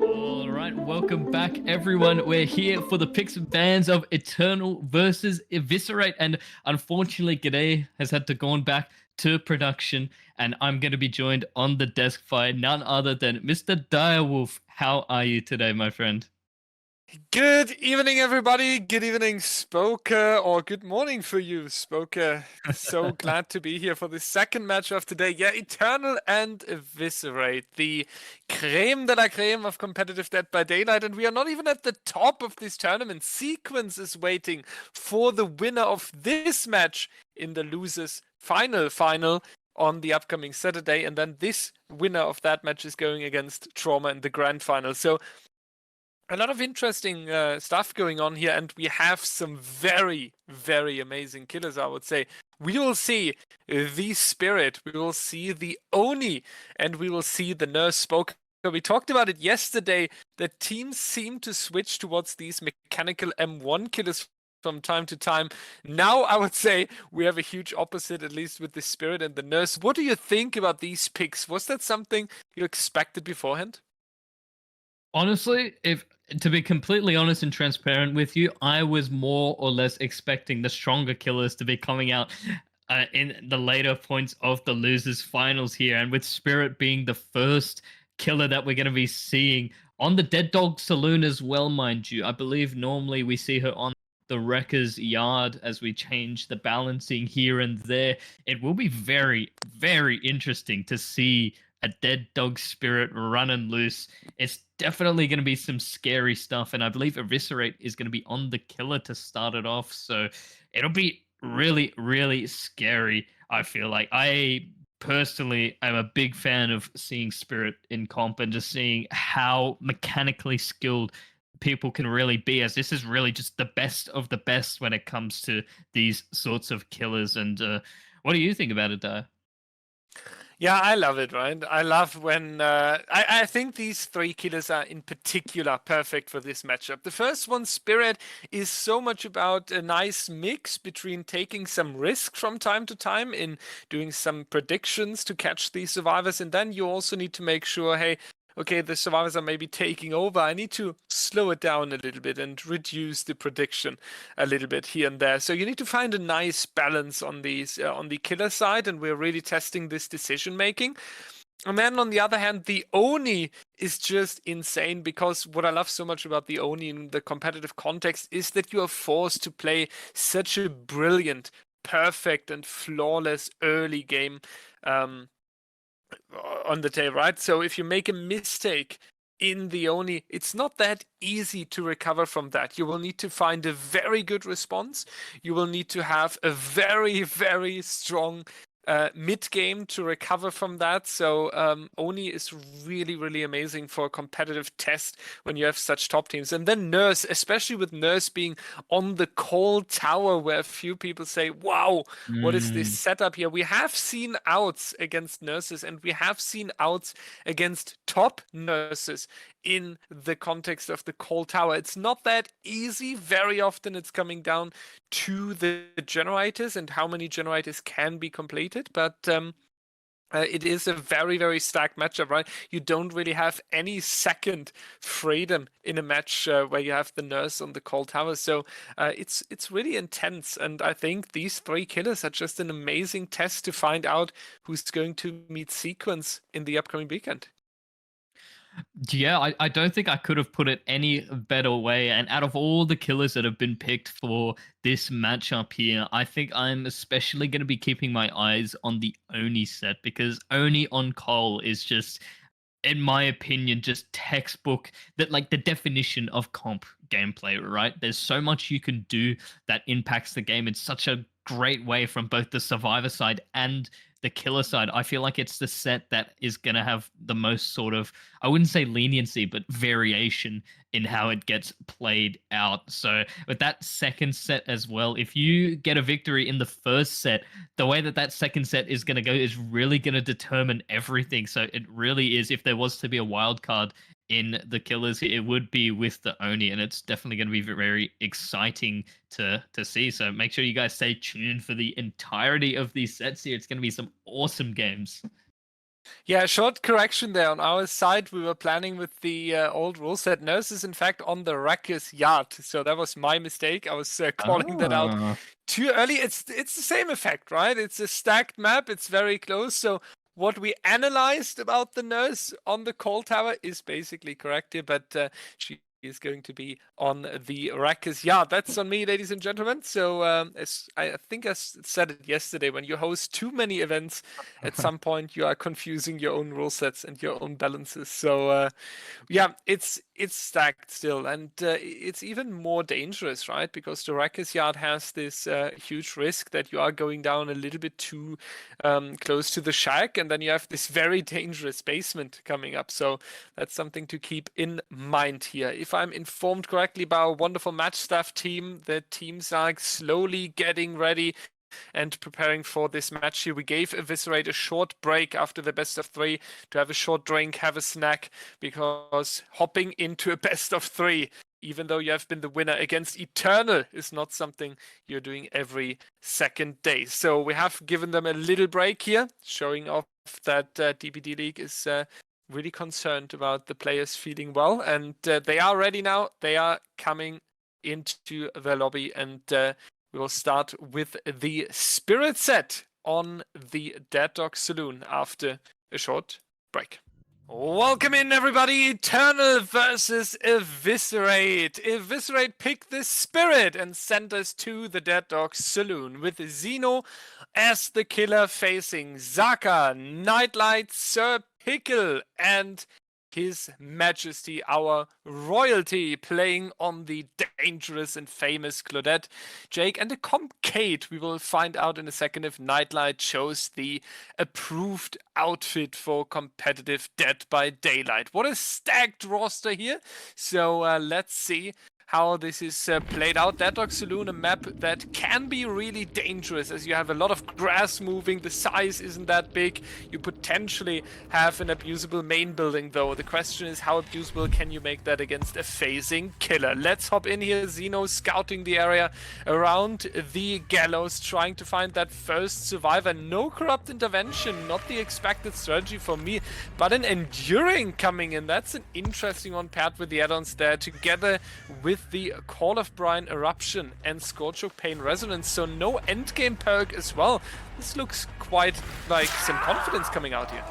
All right, welcome back, everyone. We're here for the picks and bans of Eternal versus Eviscerate, and unfortunately, G'day has had to go back to production, and I'm going to be joined on the desk by none other than Mr. Direwolf. How are you today, my friend? Good evening, everybody. Good evening, Spoker, or good morning for you, Spoker. So glad to be here for the second match of today. Yeah, Eternal and Eviscerate, the creme de la creme of competitive Dead by Daylight, and we are not even at the top of this tournament. Sequence is waiting for the winner of this match in the losers final on the upcoming Saturday, and then this winner of that match is going against Trauma in the grand final. So a lot of interesting stuff going on here, and we have some very, very amazing killers, I would say. We will see the Spirit, we will see the Oni, and we will see the Nurse Spoker. We talked about it yesterday, that teams seem to switch towards these mechanical M1 killers from time to time. Now, I would say we have a huge opposite, at least with the Spirit and the Nurse. What do you think about these picks? Was that something you expected beforehand? Honestly, if to be completely honest and transparent with you, I was more or less expecting the stronger killers to be coming out in the later points of the losers finals here, and with Spirit being the first killer that we're going to be seeing on the Dead Dog Saloon as well, mind you. I believe normally we see her on the Wrecker's Yard as we change the balancing here and there. It will be very, very interesting to see a Dead Dog Spirit running loose. It's definitely going to be some scary stuff, and I believe Eviscerate is going to be on the killer to start it off, so it'll be really, really scary. I feel like I personally am a big fan of seeing Spirit in comp and just seeing how mechanically skilled people can really be, as this is really just the best of the best when it comes to these sorts of killers. And what do you think about it, Dyer? Yeah, I love it, right? I love when I think these three killers are in particular perfect for this matchup. The first one, Spirit, is so much about a nice mix between taking some risk from time to time in doing some predictions to catch these survivors, and then you also need to make sure, hey, okay, the survivors are maybe taking over. I need to slow it down a little bit and reduce the prediction a little bit here and there. So you need to find a nice balance on these on the killer side, and we're really testing this decision making. And then on the other hand, the Oni is just insane, because what I love so much about the Oni in the competitive context is that you are forced to play such a brilliant, perfect, and flawless early game. On the tail, right? So if you make a mistake in the Oni, it's not that easy to recover from that. You will need to find a very good response. You will need to have a very, very strong mid game to recover from that. So Oni is really, really amazing for a competitive test when you have such top teams. And then Nurse, especially with Nurse being on the cold tower, where a few people say, wow, what is this Mm. setup here? We have seen outs against Nurses, and we have seen outs against top Nurses in the context of the cold tower. It's not that easy. Very often it's coming down to the generators and how many generators can be completed, but it is a very, very stacked matchup, right? You don't really have any second freedom in a match where you have the Nurse on the cold tower. So it's really intense, and I think these three killers are just an amazing test to find out who's going to meet Sequence in the upcoming weekend. Yeah, I don't think I could have put it any better way. And out of all the killers that have been picked for this matchup here, I think I'm especially going to be keeping my eyes on the Oni set, because Oni on Cole is just, in my opinion, just textbook, that like the definition of comp gameplay, right? There's so much you can do that impacts the game in such a great way from both the survivor side and the killer side. I feel like it's the set that is going to have the most sort of, I wouldn't say leniency, but variation in how it gets played out. So with that second set as well, if you get a victory in the first set, the way that that second set is going to go is really going to determine everything. So it really is, if there was to be a wild card in the killers, it would be with the Oni, and it's definitely going to be very exciting to see. So make sure you guys stay tuned for the entirety of these sets here. It's going to be some awesome games. Yeah, short correction there. On our side, we were planning with the old rule set. Nurse is in fact on the Wrecker's yard, so that was my mistake. I was calling that out too early. It's the same effect, right? It's a stacked map. It's very close. So what we analyzed about the Nurse on the call tower is basically correct here, but she is going to be on the Wrecker's yard. That's on me, ladies and gentlemen. So as I think I said it yesterday, when you host too many events, at some point you are confusing your own rule sets and your own balances. So yeah, it's stacked still, and it's even more dangerous, right? Because the Wrecker's yard has this huge risk that you are going down a little bit too close to the shack, and then you have this very dangerous basement coming up. So that's something to keep in mind here. If I'm informed correctly by our wonderful match staff team, the teams are slowly getting ready and preparing for this match here. We gave Eviscerate a short break after the best of 3 to have a short drink, have a snack, because hopping into a best of 3, even though you have been the winner against Eternal, is not something you're doing every second day. So we have given them a little break here, showing off that DBDLeague is really concerned about the players feeling well, and they are ready now. They are coming into the lobby, and we will start with the Spirit set on the Dead Dog Saloon after a short break. Welcome in, everybody. Eternal versus Eviscerate. Eviscerate picked the Spirit and sent us to the Dead Dog Saloon with Zeno as the killer facing Zaka, Nightlight, Sir Pickle, and His Majesty, our royalty, playing on the dangerous and famous Claudette, Jake, and the Comp Kate. We will find out in a second if Nightlight chose the approved outfit for competitive Dead by Daylight. What a stacked roster here. So let's see how this is played out. Dead Dog Saloon, a map that can be really dangerous as you have a lot of grass moving. The size isn't that big. You potentially have an abusable main building though. The question is, how abusable can you make that against a phasing killer? Let's hop in here. Zeno scouting the area around the gallows, trying to find that first survivor. No corrupt intervention, not the expected strategy for me, but an enduring coming in. That's an interesting one paired with the add-ons there, together with the Call of Brine Eruption and Scorchoke Pain Resonance, so no endgame perk as well. This looks quite like some confidence coming out here.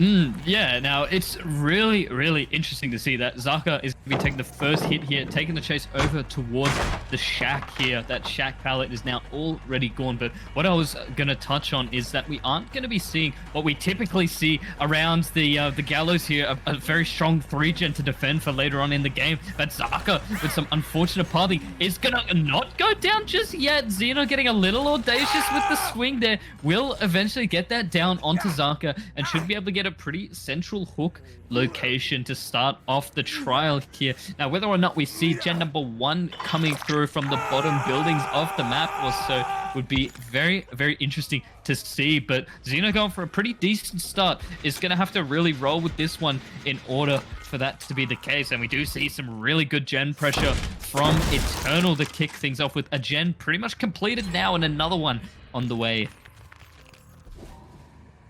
Yeah, now it's really, really interesting to see that Zaka is going to be taking the first hit here, taking the chase over towards the shack here. That shack pallet is now already gone, but what I was going to touch on is that we aren't going to be seeing what we typically see around the gallows here, a very strong 3-gen to defend for later on in the game, but Zaka, with some unfortunate pathing, is going to not go down just yet. Xeno getting a little audacious with the swing there, will eventually get that down onto Zaka, and should be able to get a pretty central hook location to start off the trial here. Now, whether or not we see gen number 1 coming through from the bottom buildings of the map or so would be very, very interesting to see. But Xeno going for a pretty decent start is going to have to really roll with this one in order for that to be the case. And we do see some really good gen pressure from Eternal to kick things off, with a gen pretty much completed now and another one on the way.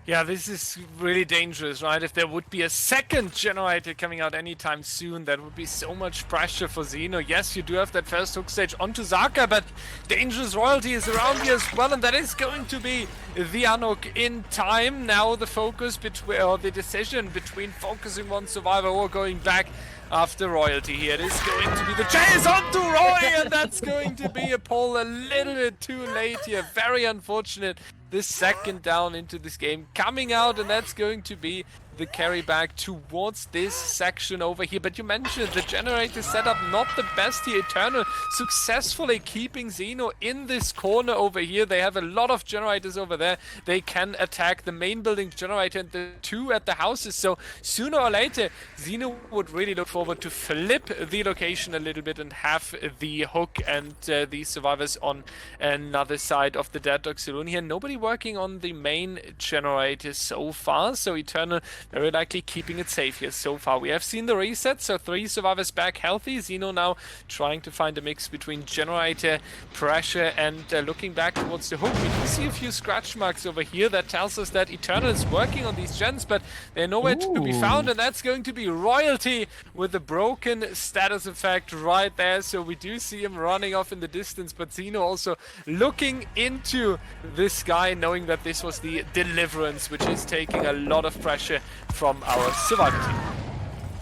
Yeah, this is really dangerous, right? If there would be a second generator coming out anytime soon, that would be so much pressure for Zeno. Yes, you do have that first hook stage onto Zaka, but Dangerous Royalty is around here as well, and that is going to be the unhook in time. Now the focus between, or the decision between focusing one survivor or going back after Royalty here. It is going to be the chase onto Roy, and that's going to be a pull a little bit too late here. Very unfortunate. The second down into this game coming out, and that's going to be the carry back towards this section over here. But you mentioned the generator setup not the best here. Eternal successfully keeping Zeno in this corner over here. They have a lot of generators over there. They can attack the main building generator and the 2 at the houses. So sooner or later, Zeno would really look forward to flip the location a little bit and have the hook and the survivors on another side of the Dead Dog Saloon here. Nobody working on the main generator so far. So Eternal very likely keeping it safe here so far. We have seen the reset, so 3 survivors back healthy. Xeno now trying to find a mix between generator, pressure, and looking back towards the hook. We do see a few scratch marks over here that tells us that Eternal is working on these gens, but they're nowhere to be found, and that's going to be Royalty with the broken status effect right there. So we do see him running off in the distance, but Xeno also looking into this guy, knowing that this was the Deliverance, which is taking a lot of pressure from our survivor team.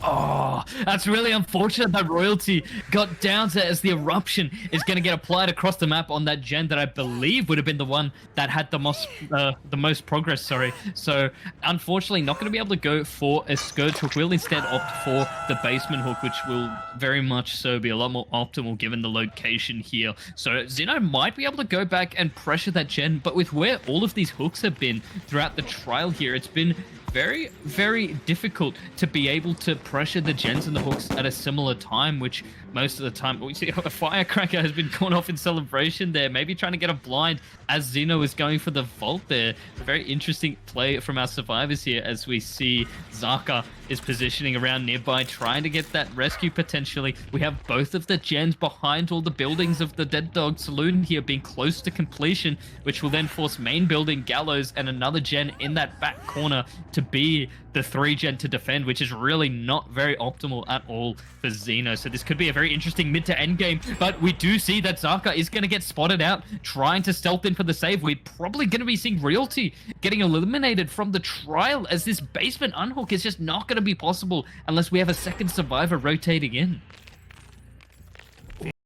Oh, that's really unfortunate that Royalty got down to as the eruption is going to get applied across the map on that gen that I believe would have been the one that had the most progress, sorry. So, unfortunately, not going to be able to go for a Scourge hook. We'll instead opt for the basement hook, which will very much so be a lot more optimal given the location here. So, Xeno might be able to go back and pressure that gen, but with where all of these hooks have been throughout the trial here, it's been very, very difficult to be able to pressure the gens and the hooks at a similar time, which most of the time we see a firecracker has been going off in celebration there, maybe trying to get a blind as Xeno is going for the vault there. A very interesting play from our survivors here as we see Zaka is positioning around nearby, trying to get that rescue potentially. We have both of the gens behind all the buildings of the Dead Dog Saloon here being close to completion, which will then force main building, Gallows, and another gen in that back corner to be the 3 gen to defend, which is really not very optimal at all for Xeno. So this could be a very interesting mid to end game, but we do see that Zaka is going to get spotted out, trying to stealth in for the save. We're probably going to be seeing Realty getting eliminated from the trial, as this basement unhook is just not going to be possible unless we have a second survivor rotating in.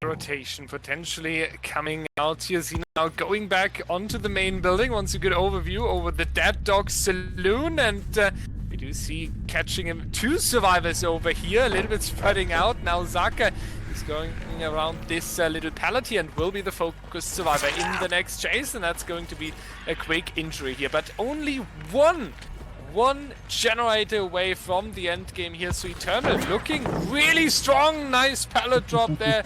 Rotation potentially coming out here. Xeno now going back onto the main building. Wants a good overview over the Dead Dog Saloon, and we do see catching him 2 survivors over here, a little bit spreading out. Now Zaka is going around this little pallet here and will be the focused survivor in the next chase, and that's going to be a quick injury here, but only one generator away from the end game here. So Eternal looking really strong. Nice pallet drop there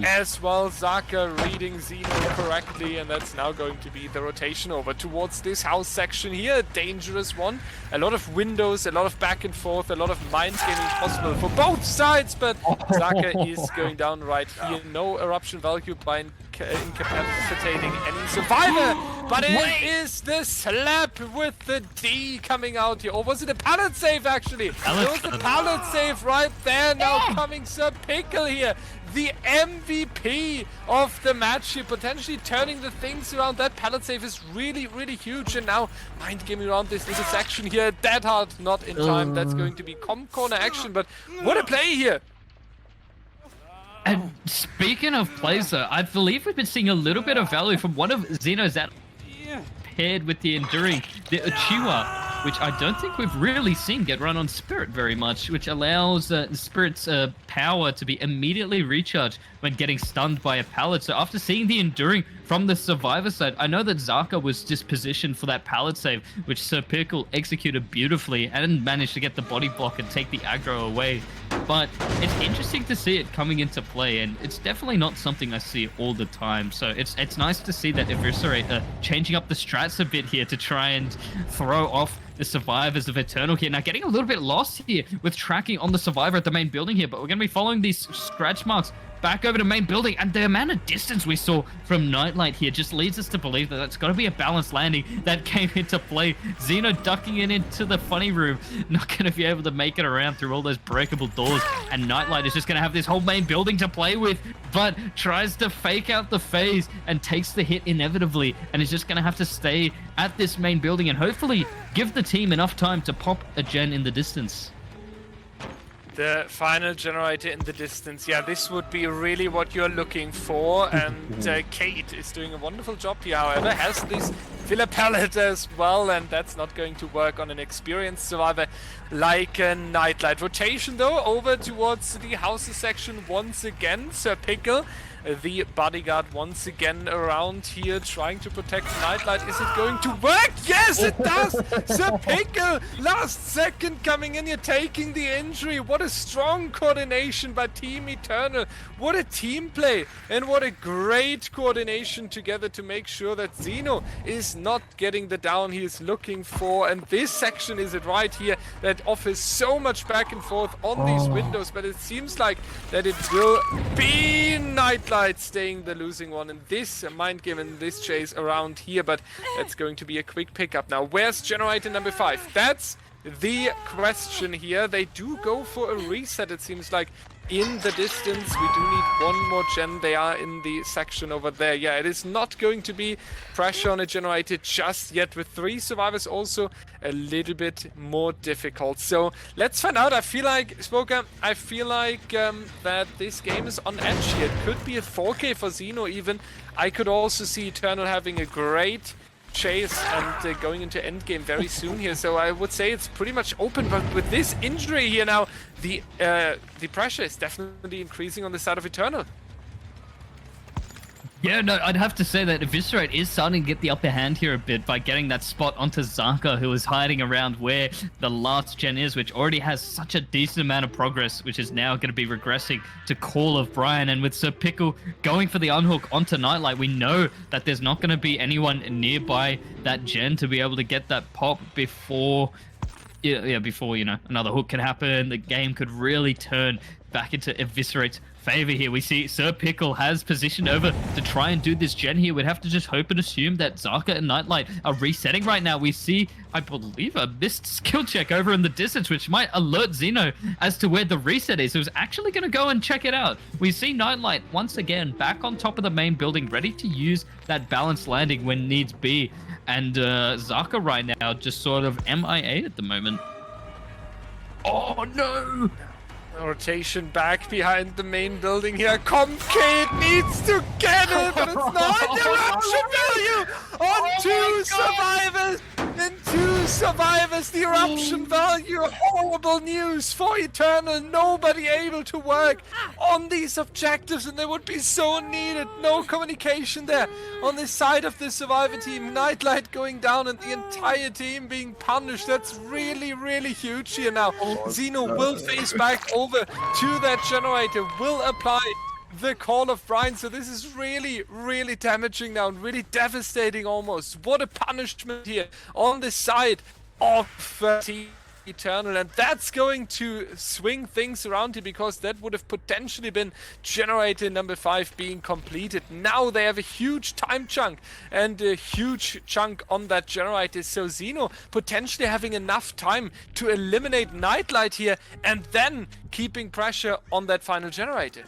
as well. Zaka reading Xeno correctly, and that's now going to be the rotation over towards this house section here. A dangerous one. A lot of windows, a lot of back and forth, a lot of mind gaming possible for both sides, but Zaka is going down right here. No eruption value by incapacitating any survivor, but it is the slap with the D coming out here. Or was it a pallet save actually? It was the pallet save right there. Now coming Sir Pickle here, the MVP of the match here, potentially turning the things around. That pallet save is really, really huge, and now mind gaming around this little section here. Dead hard, not in time. That's going to be corner action, but what a play here. And speaking of plays, though, I believe we've been seeing a little bit of value from one of Xeno's that paired with the Enduring, the Uchiwa, which I don't think we've really seen get run on Spirit very much, which allows Spirit's power to be immediately recharged when getting stunned by a pallet. So after seeing the Enduring from the survivor side, I know that Zaka was just positioned for that pallet save, which Sir Pickle executed beautifully and managed to get the body block and take the aggro away. But it's interesting to see it coming into play, and it's definitely not something I see all the time. So it's nice to see that Eviscerate changing up the strats a bit here to try and throw off the survivors of Eternal here. Now getting a little bit lost here with tracking on the survivor at the main building here, but we're going to be following these scratch marks back over to main building, and the amount of distance we saw from Nightlight here just leads us to believe that that's got to be a balanced landing that came into play. Xeno ducking it into the funny room, not going to be able to make it around through all those breakable doors, and Nightlight is just going to have this whole main building to play with, but tries to fake out the phase and takes the hit inevitably, and is just going to have to stay at this main building and hopefully give the team enough time to pop a gen in the distance. The final generator in the distance. Yeah, this would be really what you're looking for. And Kate is doing a wonderful job here, however, has this filler pallet as well, and that's not going to work on an experienced survivor like a Nightlight. Rotation though, over towards the houses section once again. Sir Pickle the bodyguard once again around here, trying to protect Nightlight. Is it going to work? Yes, it does! Sir Pickle, last second coming in here, taking the injury. What a strong coordination by Team Eternal. What a team play, and what a great coordination together to make sure that Zeno is not getting the down he is looking for. And this section is it right here that offers so much back and forth on these windows, but it seems like that it will be Nightlight staying the losing one in this mind game and this chase around here. But that's going to be a quick pickup now. Where's generator number 5? That's the question here. They do go for a reset, it seems like, in the distance. We do need one more gen. They are in the section over there. Yeah, it is not going to be pressure on a generator just yet. With 3 survivors, also a little bit more difficult. So let's find out. I feel like, Spoker, I feel like that this game is on edge here. It could be a 4K for Zeno even. I could also see Eternal having a great chase and going into endgame very soon here. So I would say it's pretty much open, but with this injury here now, the pressure is definitely increasing on the side of Eternal. Yeah, no, I'd have to say that Eviscerate is starting to get the upper hand here a bit by getting that spot onto Zaka, who is hiding around where the last gen is, which already has such a decent amount of progress, which is now going to be regressing to Call of Brian. And with Sir Pickle going for the unhook onto Nightlight, we know that there's not going to be anyone nearby that gen to be able to get that pop before, before, you know, another hook can happen. The game could really turn back into Eviscerate's favor here. We see Sir Pickle has positioned over to try and do this gen here. We'd have to just hope and assume that Zaka and Nightlight are resetting right now. We see, I believe, a missed skill check over in the distance, which might alert Zeno as to where the reset is. So he's actually going to go and check it out. We see Nightlight once again back on top of the main building, ready to use that balanced landing when needs be. And Zaka right now just sort of MIA at the moment. Oh no! Rotation back behind the main building here. Comcade needs to get it, but it's not. Eruption value on 2 survivors. And 2 survivors, the eruption value. Horrible news for Eternal. Nobody able to work on these objectives, and they would be so needed. No communication there on the side of the survivor team. Nightlight going down and the entire team being punished. That's really, really huge here now. Zeno will face back over to that generator, will apply the Call of Brian. So this is really, really damaging now and really devastating almost. What a punishment here on the side of Team Eternal, and that's going to swing things around here, because that would have potentially been generator number 5 being completed. Now they have a huge time chunk and a huge chunk on that generator, so Zeno potentially having enough time to eliminate Nightlight here and then keeping pressure on that final generator.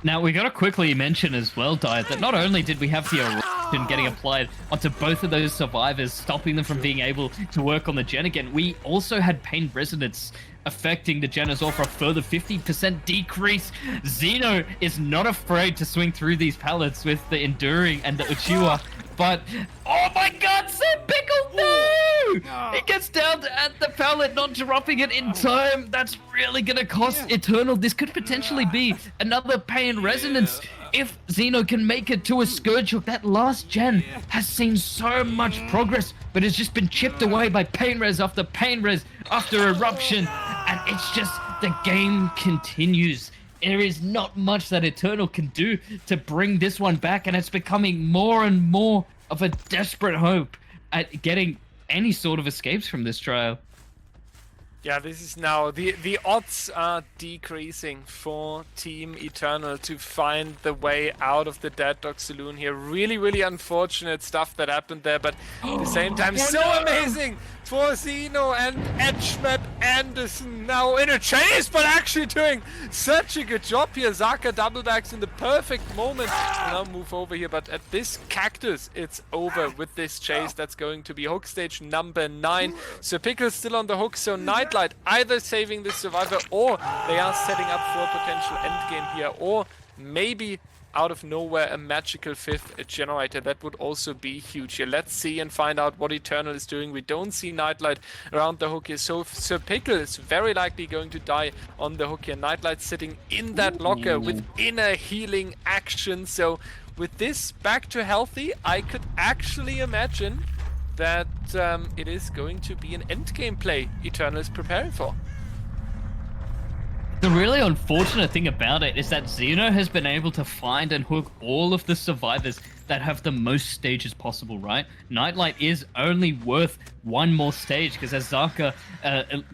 Now, we got to quickly mention as well, Diet, that not only did we have the eruption getting applied onto both of those survivors, stopping them from being able to work on the gen again, we also had pain resonance affecting the gen as well for a further 50% decrease. Zeno is not afraid to swing through these pallets with the Enduring and the Uchiwa, but oh my god, Sir Pickle, no! It gets down at the pallet, not dropping it in time. That's really gonna cost Eternal. This could potentially be another pain resonance if Zeno can make it to a Scourge Hook. That last gen has seen so much progress, but it's just been chipped away by pain res after eruption, and it's just the game continues. There is not much that Eternal can do to bring this one back, and it's becoming more and more of a desperate hope at getting any sort of escapes from this trial. Yeah, this is now, the odds are decreasing for Team Eternal to find the way out of the Dead Dog Saloon here. Really, really unfortunate stuff that happened there, but at the same time, so amazing for Zeno and Edgemap Anderson now in a chase, but actually doing such a good job here. Zaka doublebacks in the perfect moment. We'll now move over here, but at this cactus, it's over with this chase. That's going to be hook stage number 9. So Pickle's still on the hook, so Nightlight either saving the survivor, or they are setting up for a potential endgame here, or maybe out of nowhere a magical 5th generator. That would also be huge here. Let's see and find out what Eternal is doing. We don't see Nightlight around the hook here, so Sir Pickle is very likely going to die on the hook here. Nightlight sitting in that locker with inner healing action. So with this back to healthy, I could actually imagine that it is going to be an endgame play Eternal is preparing for. The really unfortunate thing about it is that Xeno has been able to find and hook all of the survivors that have the most stages possible, right? Nightlight is only worth one more stage because as Zaka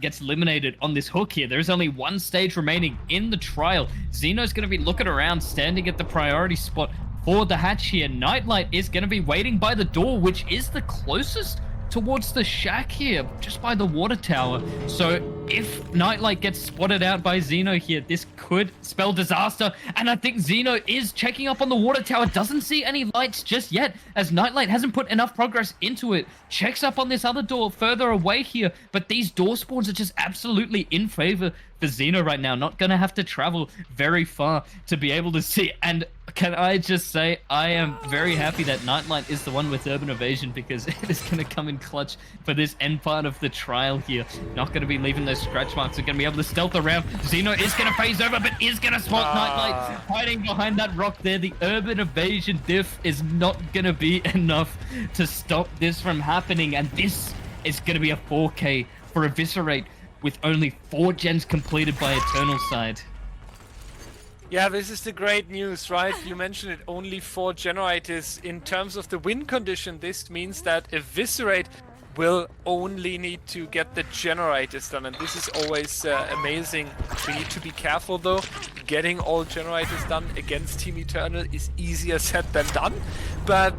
gets eliminated on this hook here, there is only one stage remaining in the trial. Xeno's going to be looking around, standing at the priority spot for the hatch here. Nightlight is going to be waiting by the door, which is the closest towards the shack here, just by the water tower. So if Nightlight gets spotted out by Xeno here, this could spell disaster. And I think Xeno is checking up on the water tower, doesn't see any lights just yet, as Nightlight hasn't put enough progress into it. Checks up on this other door further away here, but these door spawns are just absolutely in favor for Xeno right now. Not gonna have to travel very far to be able to see. And can I just say, I am very happy that Nightlight is the one with Urban Evasion, because it is going to come in clutch for this end part of the trial here. Not going to be leaving those scratch marks. They're going to be able to stealth around. Xeno is going to phase over, but is going to spot Nightlight hiding behind that rock there. The Urban Evasion diff is not going to be enough to stop this from happening. And this is going to be a 4K for Eviscerate with only 4 gens completed by Eternal side. Yeah, this is the great news, right? You mentioned it, only 4 generators. In terms of the win condition, this means that Eviscerate will only need to get the generators done, and this is always amazing. We need to be careful though. Getting all generators done against Team Eternal is easier said than done, but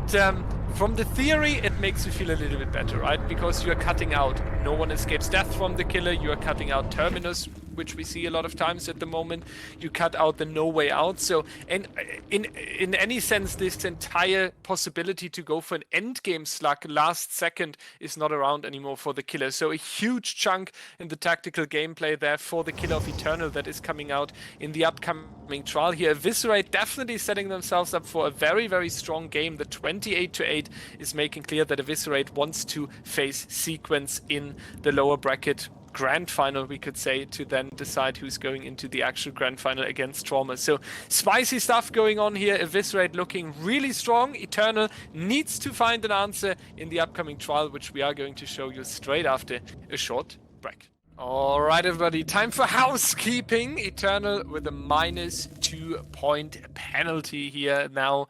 from the theory it makes you feel a little bit better, right? Because you are cutting out no one escapes death from the killer, you are cutting out Terminus, which we see a lot of times at the moment. You cut out the no way out. So in any sense, this entire possibility to go for an end game slug last second is not around anymore for the killer. So a huge chunk in the tactical gameplay there for the killer of Eternal that is coming out in the upcoming trial here. Eviscerate definitely setting themselves up for a very, very strong game. The 28-8 is making clear that Eviscerate wants to face Sequence in the lower bracket grand final, we could say, to then decide who's going into the actual grand final against Trauma. So spicy stuff going on here. Eviscerate looking really strong. Eternal needs to find an answer in the upcoming trial, which we are going to show you straight after a short break. All right, everybody, time for housekeeping. Eternal with a -2 point penalty here now.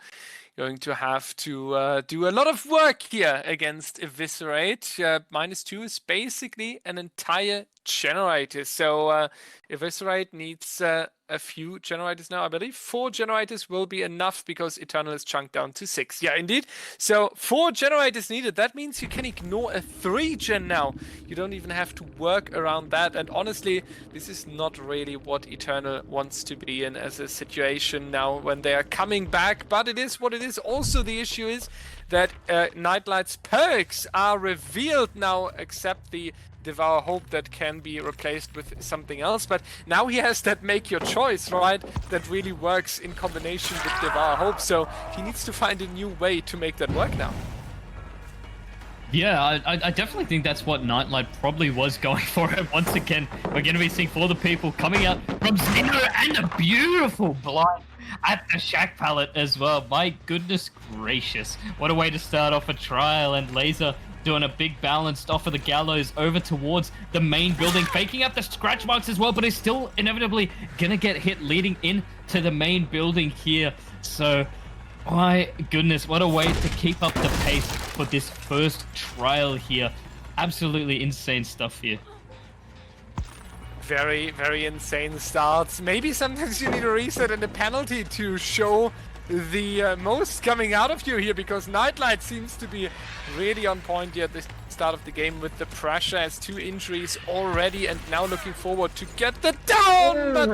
Going to have to do a lot of work here against Eviscerate. -2 is basically an entire generator. So Eviscerate needs a few generators now. I believe 4 generators will be enough because Eternal is chunked down to 6. Yeah, indeed. So 4 generators needed. That means you can ignore a 3 gen now. You don't even have to work around that. And honestly, this is not really what Eternal wants to be in as a situation now when they are coming back. But it is what it is. Also, the issue is that Nightlight's perks are revealed now, except the Devour Hope that can be replaced with something else. But now he has that make your choice, right? That really works in combination with Devour Hope. So he needs to find a new way to make that work now. Yeah, I definitely think that's what Nightlight probably was going for. And once again, we're going to be seeing 4 the people coming out from Xeno and a beautiful blind at the Shack palette as well. My goodness gracious. What a way to start off a trial. And Laser doing a big balanced off of the gallows over towards the main building, faking out the scratch marks as well, but is still inevitably gonna get hit leading into the main building here. So my goodness, what a way to keep up the pace for this first trial here. Absolutely insane stuff here. Very, very insane starts. Maybe sometimes you need a reset and a penalty to show the most coming out of you here, because Nightlight seems to be really on point here this start of the game with the pressure, has 2 injuries already, and now looking forward to get the down, but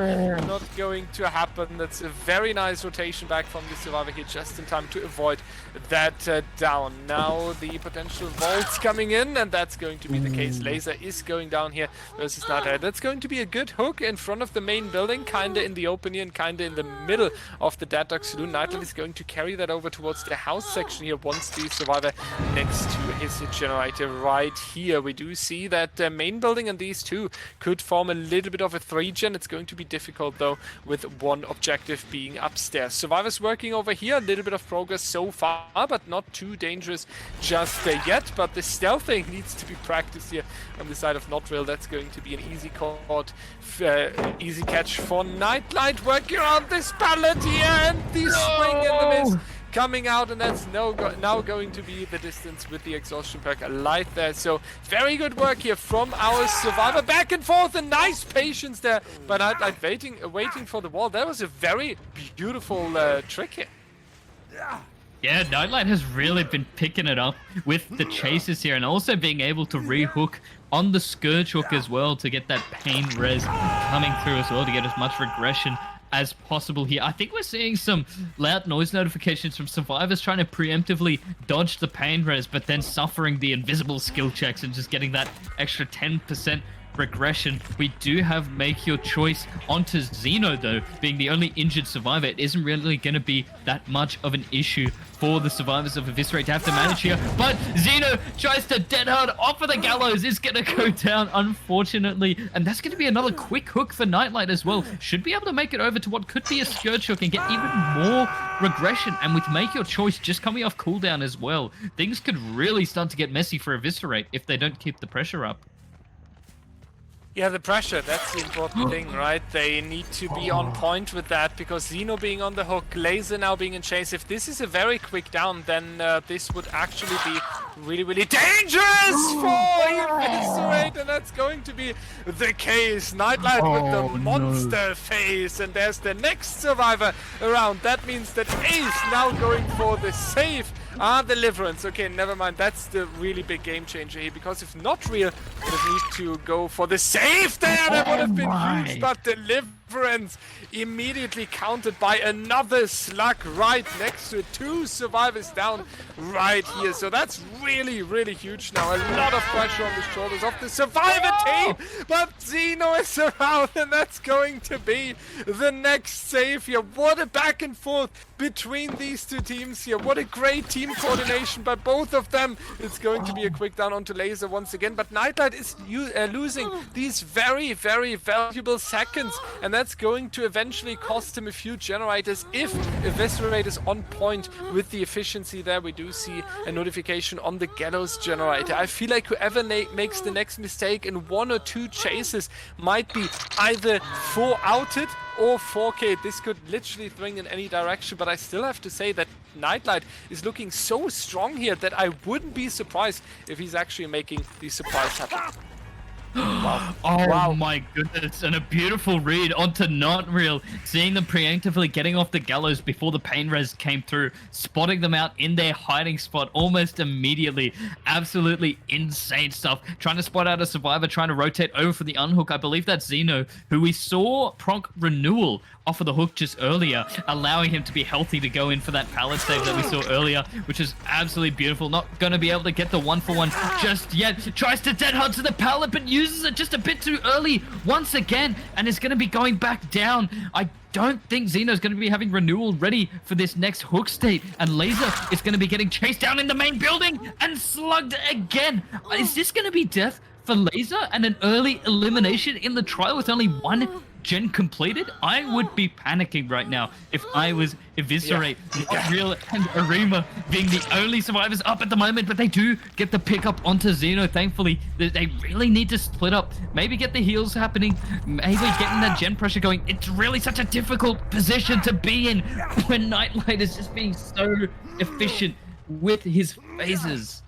not going to happen. That's a very nice rotation back from the Survivor here, just in time to avoid that down. Now the potential vaults coming in, and that's going to be the case. Laser is going down here versus Nightlight. That's going to be a good hook in front of the main building, kinda in the open here and kinda in the middle of the Dead Dog Saloon. Nightlight is going to carry that over towards the house section here once the Survivor next to his generator right here. We do see that main building and these two could form a little bit of a 3-gen. It's going to be difficult though, with one objective being upstairs. Survivors working over here, a little bit of progress so far, but not too dangerous just yet. But the stealthing needs to be practiced here on the side of Notril. That's going to be an easy caught, easy catch for Nightlight, working around this pallet here, and the swing and the miss coming out, and that's now going to be the distance with the exhaustion perk alive there. So very good work here from our Survivor, back and forth, and nice patience there, but Nightlight waiting for the wall. That was a very beautiful trick here. Yeah, Nightlight has really been picking it up with the chases here, and also being able to re-hook on the Scourge hook as well to get that pain res coming through as well to get as much regression as possible here. I think we're seeing some loud noise notifications from Survivors trying to preemptively dodge the pain res, but then suffering the invisible skill checks and just getting that extra 10% regression. We do have Make Your Choice onto Xeno though, being the only injured Survivor. It isn't really going to be that much of an issue for the Survivors of Eviscerate to have to manage here, but Xeno tries to dead hard off of the gallows. Is going to go down, unfortunately, and that's going to be another quick hook for Nightlight as well. Should be able to make it over to what could be a Scourge hook and get even more regression, and with Make Your Choice just coming off cooldown as well, things could really start to get messy for Eviscerate if they don't keep the pressure up. Yeah, the pressure, that's the important thing, right? They need to be on point with that, because Xeno being on the hook, Laser now being in chase. If this is a very quick down, then this would actually be really, really dangerous for Eviscerate, and that's going to be the case. Nightlight with the monster face, and there's the next Survivor around. That means that Ace now going for the save. Deliverance. Okay, never mind. That's the really big game changer here, because if not real, would have need to go for the save there. That would have been huge, but Deliverance immediately countered by another slug right next to it. 2 Survivors down right here. So that's really, really huge now. A lot of pressure on the shoulders of the Survivor team, but Xeno is around, and that's going to be the next save here. What a back and forth between these two teams here. What a great team coordination by both of them. It's going to be a quick down onto Laser once again, but Nightlight is losing these very, very valuable seconds, and that's going to eventually cost him a few generators if Eviscerate is on point with the efficiency there. We do see a notification on the Gallows generator. I feel like whoever makes the next mistake in 1 or 2 chases might be either 4-outed or 4K. This could literally swing in any direction, but I still have to say that Nightlight is looking so strong here that I wouldn't be surprised if he's actually making the surprise happen. Wow. Wow, my goodness, and a beautiful read onto Not Real, seeing them preemptively getting off the gallows before the pain res came through, spotting them out in their hiding spot almost immediately. Absolutely insane stuff. Trying to spot out a Survivor, trying to rotate over for the unhook. I believe that's Xeno, who we saw proc Renewal off of the hook just earlier, allowing him to be healthy to go in for that pallet save that we saw earlier, which is absolutely beautiful. Not going to be able to get the 1-for-1 just yet. Tries to dead hunt to the pallet, but uses it just a bit too early once again, and is going to be going back down. I don't think Xeno's going to be having Renewal ready for this next hook state, and Laser is going to be getting chased down in the main building and slugged again. Is this going to be death for Laser and an early elimination in the trial with only 1 gen completed? I would be panicking right now if I was Eviscerate, Not Real and Arima being the only Survivors up at the moment, but they do get the pick up onto Xeno. Thankfully, they really need to split up, maybe get the heals happening, maybe getting that gen pressure going. It's really such a difficult position to be in when Nightlight is just being so efficient with his phases.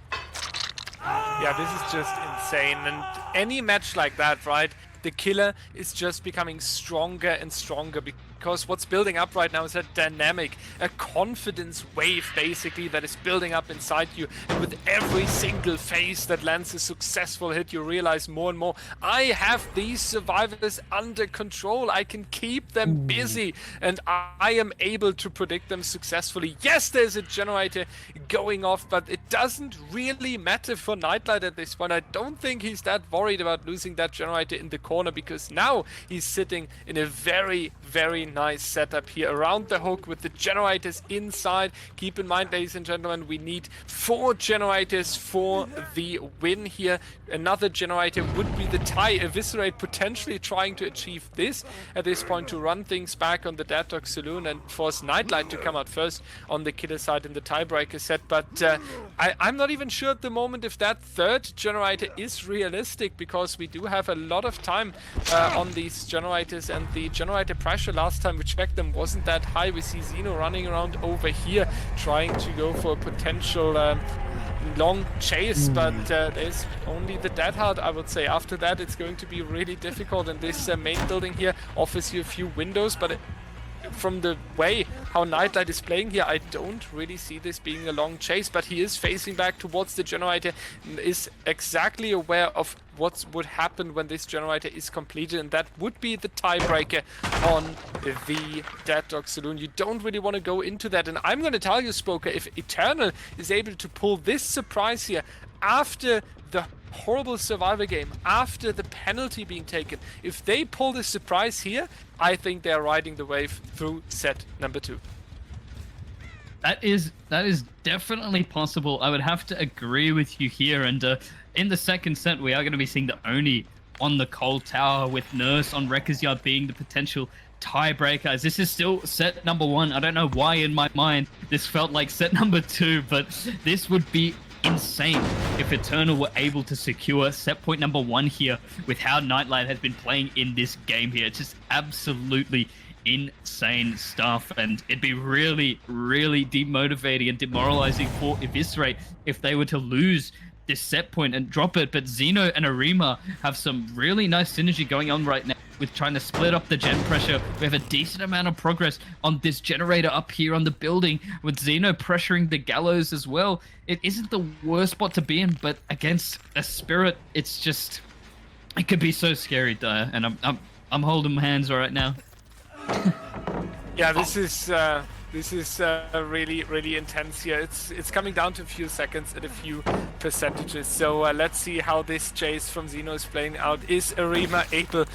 Yeah, this is just insane, and any match like that, right? The killer is just becoming stronger and stronger because what's building up right now is a dynamic, a confidence wave basically that is building up inside you. And with every single phase that lands a successful hit, you realize more and more, I have these survivors under control. I can keep them busy, and I am able to predict them successfully. Yes, there's a generator going off, but it doesn't really matter for Nightlight at this point. I don't think he's that worried about losing that generator in the corner, because now he's sitting in a very, very nice setup here around the hook with the generators inside. Keep in mind, ladies and gentlemen, we need 4 generators for the win here. Another generator would be the tie. Eviscerate potentially trying to achieve this at this point to run things back on the Dead Dog Saloon and force Nightlight to come out first on the killer side in the tiebreaker set. But I'm not even sure at the moment if that third generator is realistic, because we do have a lot of time on these generators, and the generator pressure last time we checked them wasn't that high. We see Zeno running around over here trying to go for a potential long chase, but there's only the Dead Hard, I would say. After that, it's going to be really difficult, and this main building here offers you a few windows, but from the way how Nightlight is playing here, I don't really see this being a long chase. But he is facing back towards the generator, is exactly aware of what would happen when this generator is completed, and that would be the tiebreaker on the Dead Dog Saloon. You don't really want to go into that, and I'm going to tell you, Spoker, if Eternal is able to pull this surprise here after the horrible survivor game, after the penalty being taken, if they pull this surprise here, I think they're riding the wave through set number 2. That is definitely possible. I would have to agree with you here. And in the second set, we are going to be seeing the Oni on the cold tower, with Nurse on Wrecker's Yard being the potential tiebreaker, as this is still set number 1. I don't know why in my mind this felt like set number 2, but this would be insane if Eternal were able to secure set point number 1 here with how Nightlight has been playing in this game here. It's just absolutely insane stuff, and it'd be really, really demotivating and demoralizing for Eviscerate if they were to lose this set point and drop it. But Zeno and Arima have some really nice synergy going on right now with trying to split up the gen pressure. We have a decent amount of progress on this generator up here on the building, with Zeno pressuring the gallows as well. It isn't the worst spot to be in, but against a Spirit, it's just, it could be so scary, Dyer, and I'm holding my hands right now. Yeah, this is really, really intense here. It's coming down to a few seconds and a few percentages. So let's see how this chase from Zeno is playing out. Is Arima able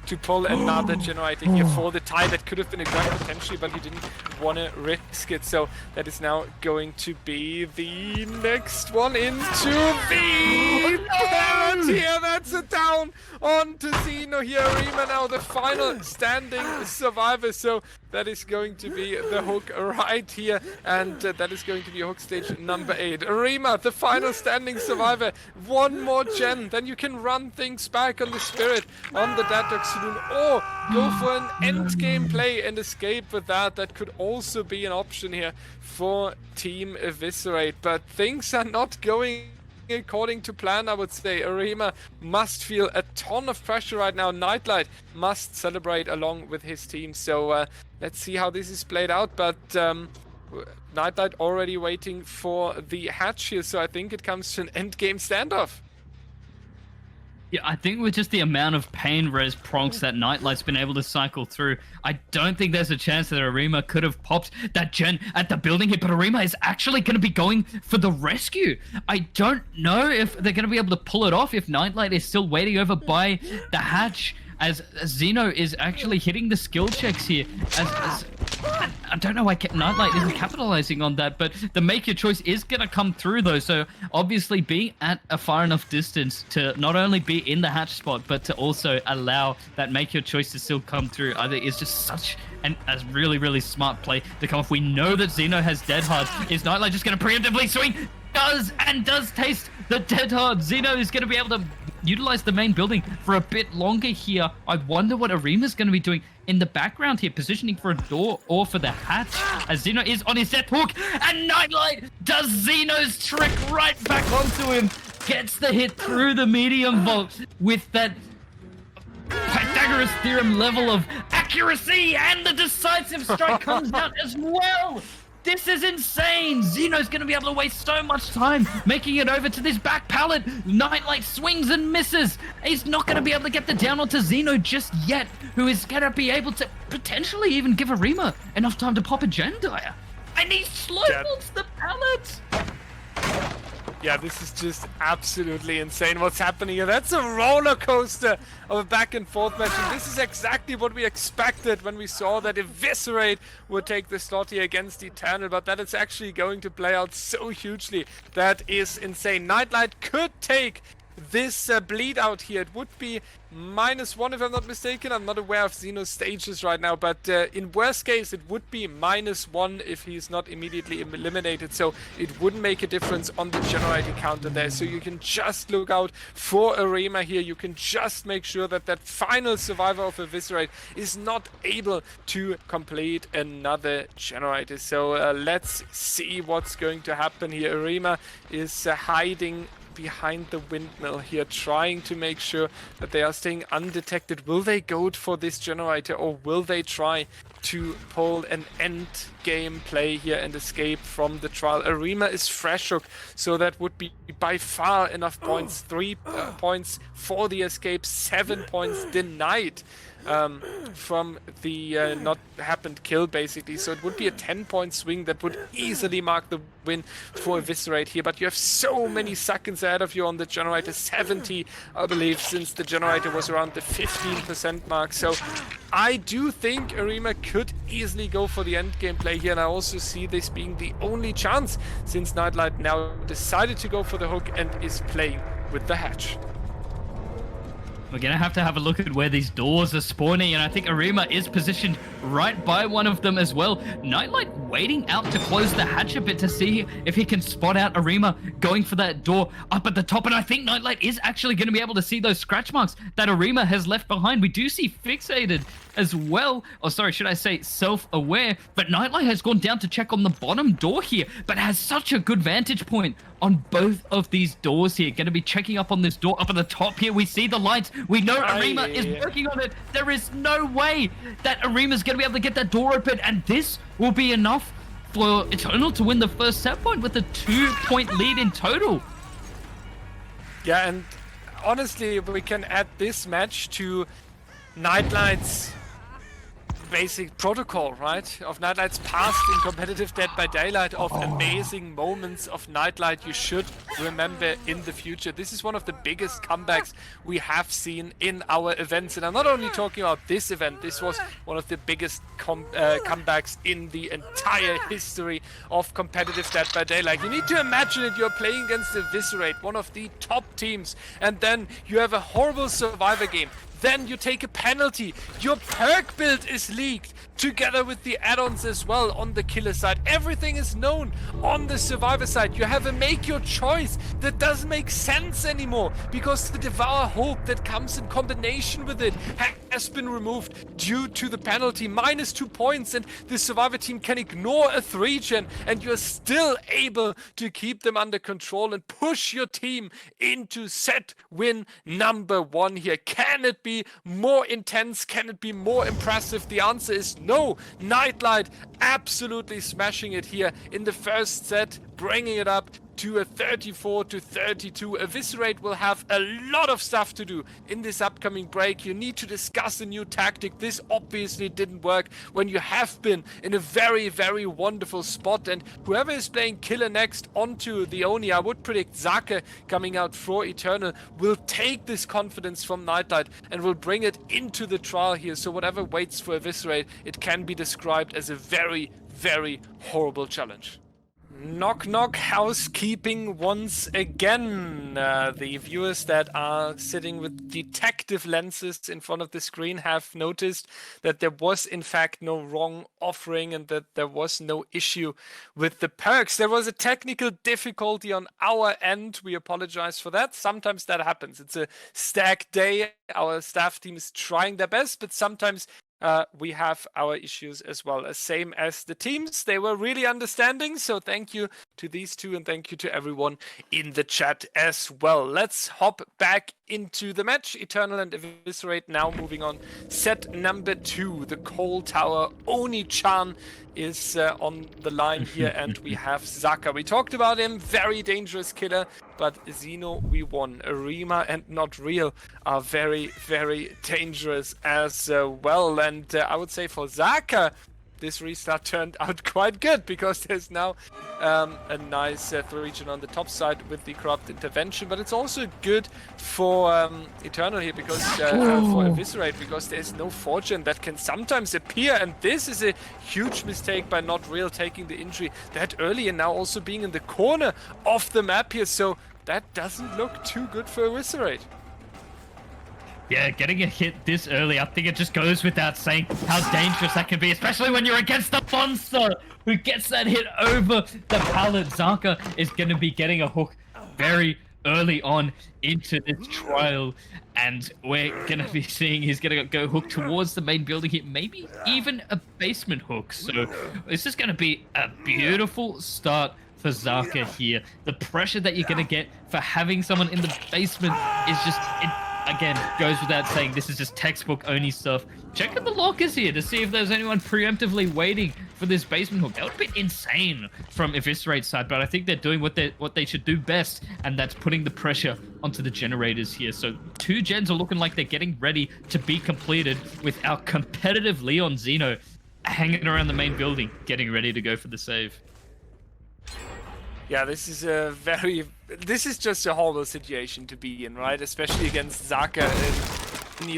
to pull another generator here for the tie? That could have been a grab potentially, but he didn't want to risk it. So that is now going to be the next one into the penalty here. That's a down on to Zeno here. Arima now the final standing survivor. So that is going to be the hook right here, and that is going to be hook stage number 8. Arima, the final standing survivor. One more gen, then you can run things back on the Spirit, on the Dead Dog Saloon, or go for an end game play and escape with that. That could also be an option here for Team Eviscerate, but things are not going according to plan, I would say. Arima must feel a ton of pressure right now. Nightlight must celebrate along with his team. So let's see how this is played out. But Nightlight already waiting for the hatch here, so I think it comes to an end game standoff. Yeah, I think with just the amount of pain res pronks that Nightlight's been able to cycle through, I don't think there's a chance that Arima could have popped that gen at the building hit, but Arima is actually going to be going for the rescue. I don't know if they're going to be able to pull it off if Nightlight is still waiting over by the hatch, as Zeno is actually hitting the skill checks here. I don't know why Nightlight isn't capitalizing on that, but the make your choice is going to come through though. So obviously being at a far enough distance to not only be in the hatch spot, but to also allow that make your choice to still come through, I think is just such a really, really smart play to come off. We know that Zeno has Dead Hard. Is Nightlight just going to preemptively swing? Does taste the Dead Hard. Zeno is going to be able to utilize the main building for a bit longer here. I wonder what Arima's going to be doing in the background here, positioning for a door or for the hatch, as Zeno is on his death hook, and Nightlight does Zeno's trick right back onto him, gets the hit through the medium vault with that Pythagoras theorem level of accuracy accuracy, and the decisive strike comes out as well. This is insane! Xeno's going to be able to waste so much time making it over to this back pallet. Nightlight swings and misses. He's not going to be able to get the down onto Xeno just yet, who is going to be able to potentially even give Arima enough time to pop a Gendire. And he slow bolts the pallet! Yeah, this is just absolutely insane what's happening here. That's a roller coaster of a back and forth match. And this is exactly what we expected when we saw that Eviscerate would take the slot here against Eternal. But that it's actually going to play out so hugely. That is insane. Nightlight could take this bleed out here. It would be -1 if I'm not mistaken. I'm not aware of Xeno's stages right now, but in worst case it would be -1 if he's not immediately eliminated, so it wouldn't make a difference on the generator counter there. So you can just look out for Arima here. You can just make sure that that final survivor of Eviscerate is not able to complete another generator. So let's see what's going to happen here. Arima is hiding behind the windmill here, trying to make sure that they are staying undetected. Will they go for this generator, or will they try to pull an end game play here and escape from the trial? Arima is fresh hook, so that would be by far enough points. 3 points for the escape, 7 points denied from the not happened kill, basically. So it would be a 10-point swing that would easily mark the win for Eviscerate here. But you have so many seconds ahead of you on the generator, 70 I believe, since the generator was around the 15% mark. So I do think Arima could easily go for the end game play here, and I also see this being the only chance, since Nightlight now decided to go for the hook and is playing with the hatch. We're going to have a look at where these doors are spawning, and I think Arima is positioned right by one of them as well. Nightlight waiting out to close the hatch a bit to see if he can spot out Arima going for that door up at the top, and I think Nightlight is actually going to be able to see those scratch marks that Arima has left behind. We do see Fixated as well, or sorry, should I say self-aware, but Nightlight has gone down to check on the bottom door here, but has such a good vantage point on both of these doors here. Going to be checking up on this door up at the top here. We see the lights. We know Arima is working on it. There is no way that Arima's going to be able to get that door open, and this will be enough for Eternal to win the first set point with a 2-point lead in total. Yeah, and honestly, we can add this match to Nightlight's basic protocol, right? Of Nightlight's past in competitive Dead by Daylight, of amazing moments of Nightlight you should remember in the future. This is one of the biggest comebacks we have seen in our events, and I'm not only talking about this event. This was one of the biggest comebacks in the entire history of competitive Dead by Daylight. You need to imagine it, you're playing against Eviscerate, one of the top teams, and then you have a horrible survivor game. Then you take a penalty. Your perk build is leaked, together with the add-ons as well on the killer side. Everything is known on the survivor side. You have a make your choice that doesn't make sense anymore, because the Devour Hope that comes in combination with it has been removed due to the penalty. -2 points, and the survivor team can ignore a 3-gen, and you're still able to keep them under control and push your team into set win number 1 here. Can it be more intense? Can it be more impressive? The answer is no. Nightlight absolutely smashing it here in the first set, bringing it up to a 34-32. Eviscerate will have a lot of stuff to do in this upcoming break. You need to discuss a new tactic. This obviously didn't work when you have been in a very, very wonderful spot, and whoever is playing killer next onto the Oni, I would predict Zake coming out for Eternal, will take this confidence from Nightlight and will bring it into the trial here. So whatever waits for Eviscerate, it can be described as a very, very horrible challenge. Knock knock, housekeeping once again. The viewers that are sitting with detective lenses in front of the screen have noticed that there was in fact no wrong offering and that there was no issue with the perks. There was a technical difficulty on our end. We apologize for that. Sometimes that happens. It's a stacked day. Our staff team is trying their best, but sometimes we have our issues as well, same as the teams. They were really understanding, so thank you to these two, and thank you to everyone in the chat as well. Let's hop back into the match. Eternal and Eviscerate now moving on. Set number 2, the Coal Tower. Oni-chan is on the line here, and we have Zaka. We talked about him, very dangerous killer, but Xeno we won. Arima and Not Real are very, very dangerous as well. And I would say for Zaka, this restart turned out quite good, because there's now a nice 3-regen on the top side with the corrupt intervention, but it's also good for Eternal here, because for Eviscerate, because there's no 4-gen that can sometimes appear, and this is a huge mistake by Not Real, taking the injury that early and now also being in the corner of the map here, so that doesn't look too good for Eviscerate. Yeah, getting a hit this early, I think it just goes without saying how dangerous that can be, especially when you're against the monster who gets that hit over the pallet. Zaka is going to be getting a hook very early on into this trial, and we're going to be seeing he's going to go hook towards the main building here, maybe even a basement hook. So this is going to be a beautiful start for Zaka here. The pressure that you're going to get for having someone in the basement is just... Again, goes without saying, this is just textbook Oni stuff. Check out the lockers here to see if there's anyone preemptively waiting for this basement hook. That would be insane from Eviscerate's side, but I think they're doing what they should do best, and that's putting the pressure onto the generators here. So 2 gens are looking like they're getting ready to be completed, with our competitive Leon Xeno hanging around the main building, getting ready to go for the save. Yeah, this is just a horrible situation to be in, right? Especially against Zaka,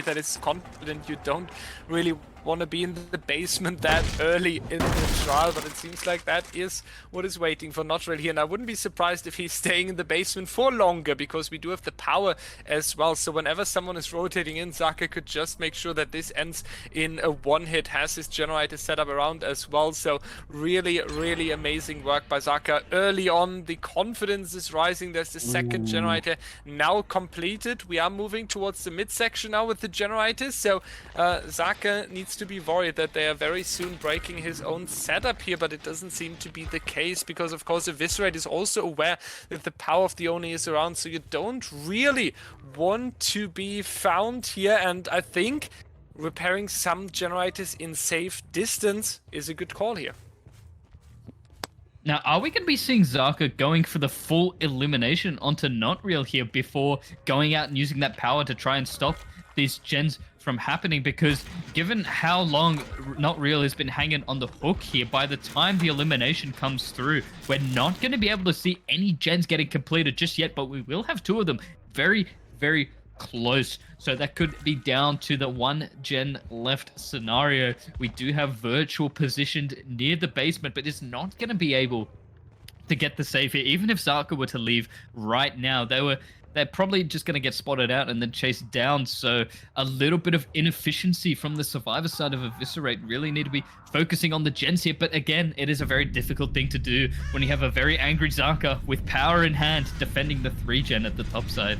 that is confident. You don't really want to be in the basement that early in the trial, but it seems like that is what is waiting for Not Real here. And I wouldn't be surprised if he's staying in the basement for longer, because we do have the power as well. So whenever someone is rotating in, Zaka could just make sure that this ends in a 1-hit, has his generator set up around as well. So really, really amazing work by Zaka early on. The confidence is rising. There's the second generator now completed. We are moving towards the midsection now with the generators. So Zaka needs to be worried that they are very soon breaking his own setup here, but it doesn't seem to be the case, because of course Eviscerate is also aware that the power of the Oni is around, so you don't really want to be found here. And I think repairing some generators in safe distance is a good call here. Now, are we going to be seeing Zaka going for the full elimination onto Not Real here before going out and using that power to try and stop these gens from happening? Because given how long Not Real has been hanging on the hook here, by the time the elimination comes through, we're not going to be able to see any gens getting completed just yet, but we will have 2 of them very, very close. So that could be down to the 1 gen left scenario. We do have Virtual positioned near the basement, but it's not going to be able to get the save here. Even if Zaka were to leave right now, they're probably just going to get spotted out and then chased down. So a little bit of inefficiency from the survivor side of Eviscerate. Really need to be focusing on the gens here. But again, it is a very difficult thing to do when you have a very angry Zaka with power in hand defending the 3-gen at the top side.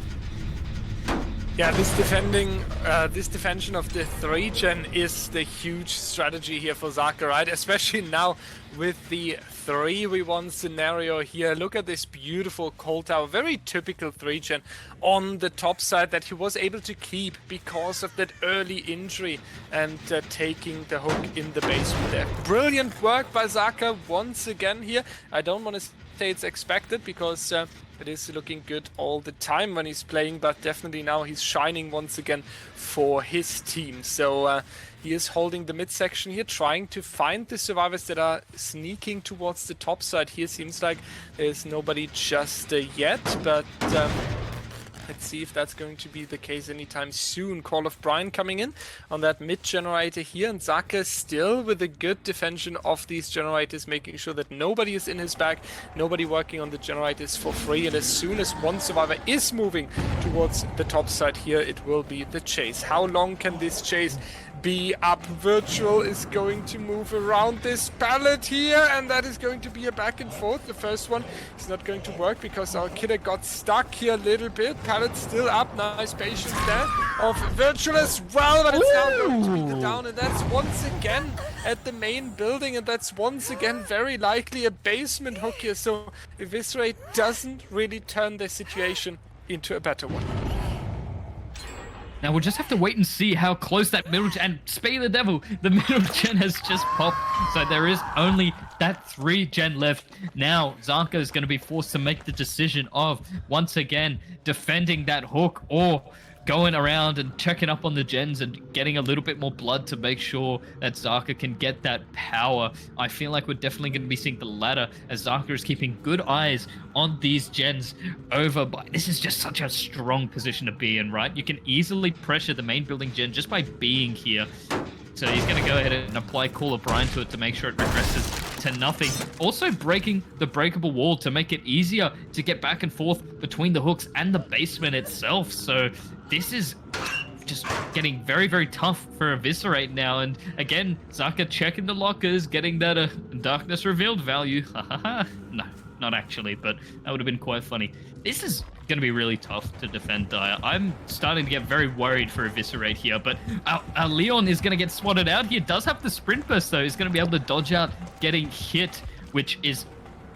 Yeah, this defension of the 3-gen is the huge strategy here for Zaka, right? Especially now with the 3v1 scenario here. Look at this beautiful Coal Tower, very typical 3-gen on the top side that he was able to keep because of that early injury and taking the hook in the basement there. Brilliant work by Zaka once again here. I don't want to say it's expected, because it is looking good all the time when he's playing, but definitely now he's shining once again for his team. So he is holding the midsection here, trying to find the survivors that are sneaking towards the top side. Here seems like there's nobody just yet, but let's see if that's going to be the case anytime soon. Call of Brian coming in on that mid generator here, and Zaka still with a good defension of these generators, making sure that nobody is in his back, nobody working on the generators for free. And as soon as one survivor is moving towards the top side here, it will be the chase. How long can this chase be up? Virtual is going to move around this pallet here, and that is going to be a back and forth. The first one is not going to work because our killer got stuck here a little bit. Pallet still up. Nice patience there of Virtual as well, but it's now going to be the down, and that's once again at the main building, and that's once again very likely a basement hook here. So Eviscerate doesn't really turn their situation into a better one. Now we'll just have to wait and see how close that middle gen, and speak of the devil, the middle gen has just popped. So there is only that 3 gen left. Now Zaka is going to be forced to make the decision of, once again, defending that hook or going around and checking up on the gens and getting a little bit more blood to make sure that Zaka can get that power. I feel like we're definitely going to be seeing the latter, as Zaka is keeping good eyes on these gens over. But this is just such a strong position to be in, right? You can easily pressure the main building gen just by being here. So he's going to go ahead and apply Call of Brine to it to make sure it regresses to nothing. Also breaking the breakable wall to make it easier to get back and forth between the hooks and the basement itself. So this is just getting very, very tough for Eviscerate now. And again, Zaka checking the lockers, getting that darkness revealed value. No, not actually, but that would have been quite funny. This is going to be really tough to defend Dire. I'm starting to get very worried for Eviscerate here, but our Leon is going to get swatted out here. Does have the sprint burst, though. He's going to be able to dodge out getting hit, which is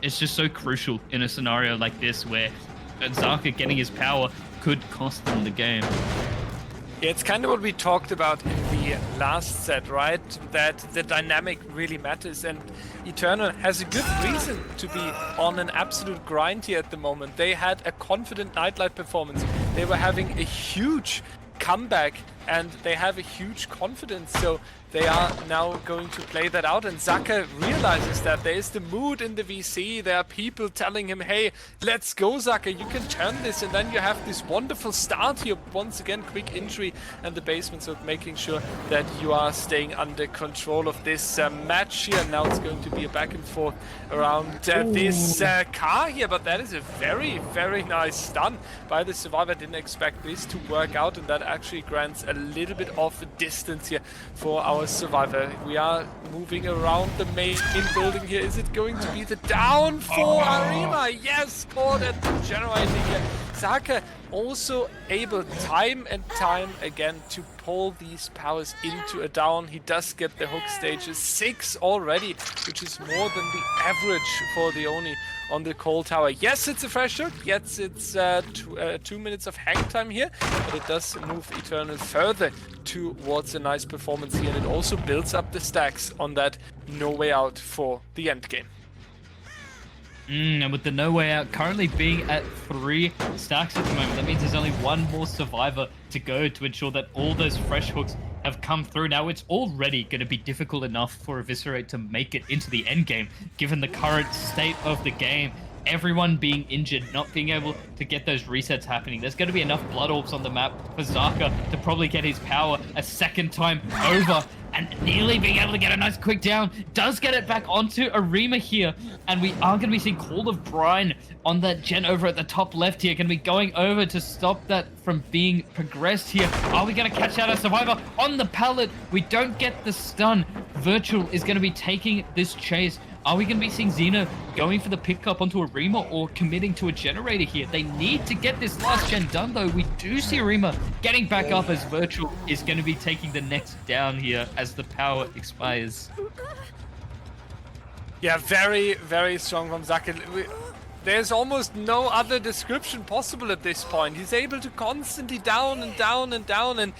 just so crucial in a scenario like this where Zaka getting his power could cost them the game. Yeah, it's kind of what we talked about in the last set, right? That the dynamic really matters, and Eternal has a good reason to be on an absolute grind here at the moment. They had a confident Nightlight performance. They were having a huge comeback, and they have a huge confidence, so they are now going to play that out. And Zaka realizes that there is the mood in the VC. There are people telling him, hey, let's go, Zaka, you can turn this. And then you have this wonderful start here. Once again, quick injury and the basement, so making sure that you are staying under control of this match here. Now it's going to be a back and forth around this car here, but that is a very, very nice stun by the Survivor. Didn't expect this to work out, and that actually grants a little bit of a distance here for our Survivor. We are moving around the main building here. Is it going to be the down for Arima? Yes, caught at the generator here. Zaka also able time and time again to pull these powers into a down. He does get the hook stages 6 already, which is more than the average for the Oni on the coal tower. Yes, it's a fresh hook. Yes, it's 2 minutes of hang time here, but it does move Eternal further towards a nice performance here, and it also builds up the stacks on that no way out for the end game. And with the no way out currently being at 3 stacks at the moment, that means there's only one more Survivor to go to ensure that all those fresh hooks have come through. Now, it's already going to be difficult enough for Eviscerate to make it into the end game, given the current state of the game. Everyone being injured, not being able to get those resets happening. There's going to be enough blood orbs on the map for Zaka to probably get his power a second time over, and nearly being able to get a nice quick down. Does get it back onto Arima here, and we are going to be seeing Call of Brine on that gen over at the top left here. Going to be going over to stop that from being progressed here. Are we going to catch out a Survivor on the pallet? We don't get the stun. Virtual is going to be taking this chase. Are we going to be seeing Xeno going for the pickup onto Arima or committing to a generator here? They need to get this last gen done, though. We do see Arima getting back up as Virtual is going to be taking the next down here as the power expires. Yeah, very, very strong from Zaka. There's almost no other description possible at this point. He's able to constantly down and down and down, and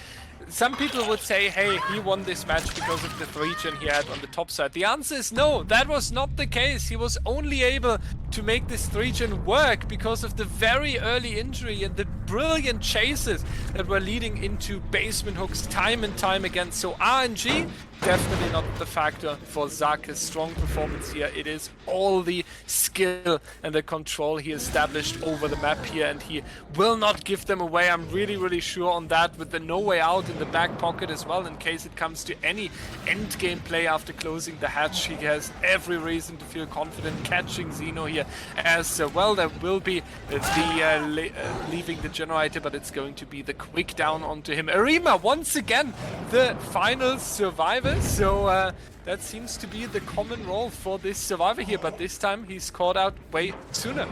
some people would say, hey, he won this match because of the 3-gen he had on the top side. The answer is no, that was not the case. He was only able to make this 3-gen work because of the very early injury and the brilliant chases that were leading into basement hooks time and time again. So RNG, definitely not the factor for Zaka's strong performance here. It is all the skill and the control he established over the map here, and he will not give them away. I'm really, really sure on that, with the no way out in the back pocket as well, in case it comes to any end game play after closing the hatch. He has every reason to feel confident catching Xeno here as well. There will be the leaving the generator, but it's going to be the quick down onto him. Arima, once again, the final Survivor. So that seems to be the common role for this Survivor here, but this time he's caught out way sooner.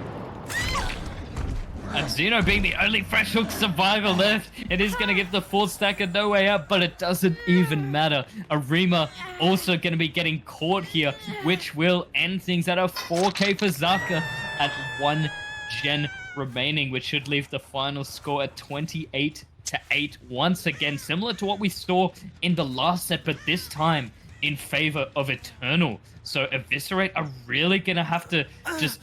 And Xeno being the only fresh hook Survivor left, it is going to give the 4th stack a no way out, but it doesn't even matter. Arima also going to be getting caught here, which will end things at a 4K for Zaka at 1 gen remaining, which should leave the final score at 28 to 8 once again, similar to what we saw in the last set, but this time in favor of Eternal. So Eviscerate are really gonna have to just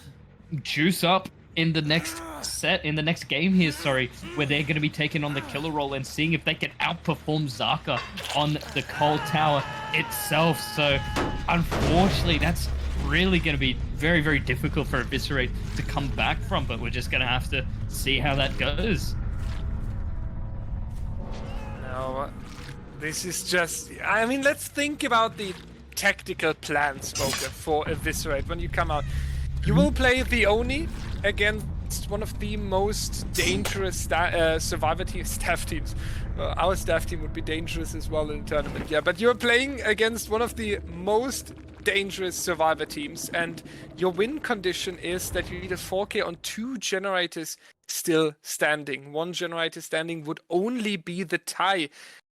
juice up in the next set, in the next game here, sorry, where they're going to be taking on the killer role and seeing if they can outperform Zaka on the Cold Tower itself. So unfortunately, that's really going to be very, very difficult for Eviscerate to come back from, but we're just going to have to see how that goes. Now, this is just, I mean, let's think about the tactical plan, Spoker, for Eviscerate when you come out. You will play the Oni against one of the most dangerous survivor staff teams. Our staff team would be dangerous as well in the tournament, yeah. But you're playing against one of the most dangerous survivor teams, and your win condition is that you need a 4K on 2 generators still standing. 1 generator standing would only be the tie.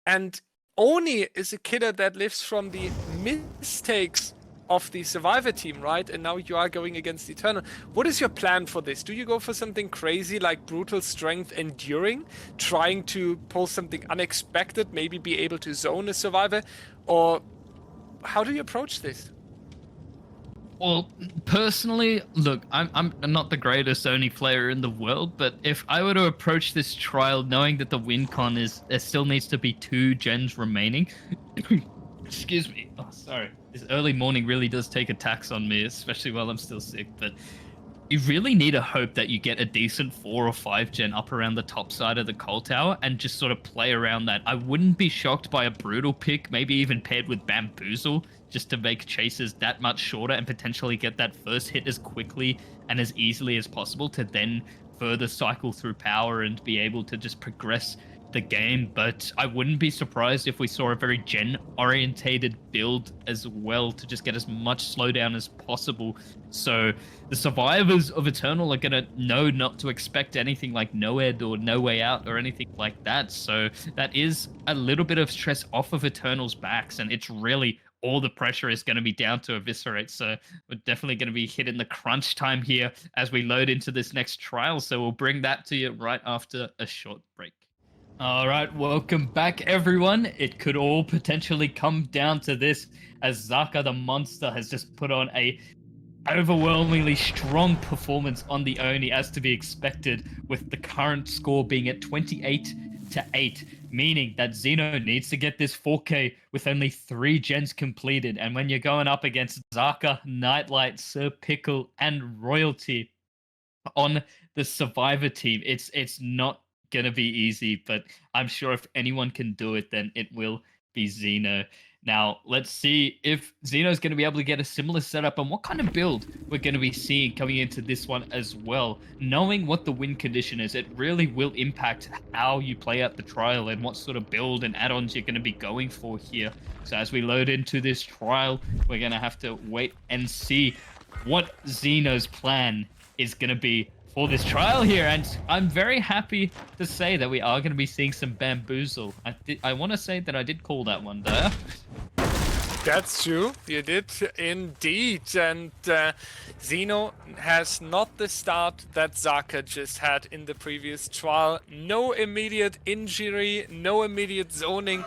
And Oni is a killer that lives from the mistakes of the survivor team, right? And now you are going against Eternal. What is your plan for this? Do you go for something crazy like brutal strength enduring, trying to pull something unexpected, maybe be able to zone a survivor? Or how do you approach this? Well, personally, look, I'm not the greatest Oni player in the world, but if I were to approach this trial knowing that the win con is there still needs to be 2 gens remaining, excuse me, oh sorry, this early morning really does take a tax on me, especially while I'm still sick, but you really need to hope that you get a decent 4 or 5 gen up around the top side of the Cold Tower and just sort of play around that. I wouldn't be shocked by a brutal pick, maybe even paired with Bamboozle, just to make chases that much shorter and potentially get that first hit as quickly and as easily as possible to then further cycle through power and be able to just progress the game. But I wouldn't be surprised if we saw a very gen-orientated build as well to just get as much slowdown as possible. So the survivors of Eternal are going to know not to expect anything like no ed or no way out or anything like that. So that is a little bit of stress off of Eternal's backs, and it's really all the pressure is going to be down to Eviscerate. So we're definitely going to be hitting the crunch time here as we load into this next trial. So we'll bring that to you right after a short break. All right, welcome back, everyone. It could all potentially come down to this, as Zaka the Monster has just put on a overwhelmingly strong performance on the Oni, as to be expected, with the current score being at 28-8, meaning that Xeno needs to get this 4K with only 3 gens completed. And when you're going up against Zaka, Nightlight, Sir Pickle, and Royalty on the Survivor team, it's not gonna be easy, but I'm sure if anyone can do it, then it will be Xeno. Now, let's see if Xeno's going to be able to get a similar setup and what kind of build we're going to be seeing coming into this one as well. Knowing what the win condition is, it really will impact how you play out the trial and what sort of build and add-ons you're going to be going for here. So as we load into this trial, we're going to have to wait and see what Xeno's plan is going to be for this trial here, and I'm very happy to say that we are going to be seeing some Bamboozle. I want to say that I did call that one there. That's true, you did indeed, and Xeno has not the start that Zaka just had in the previous trial. No immediate injury, no immediate zoning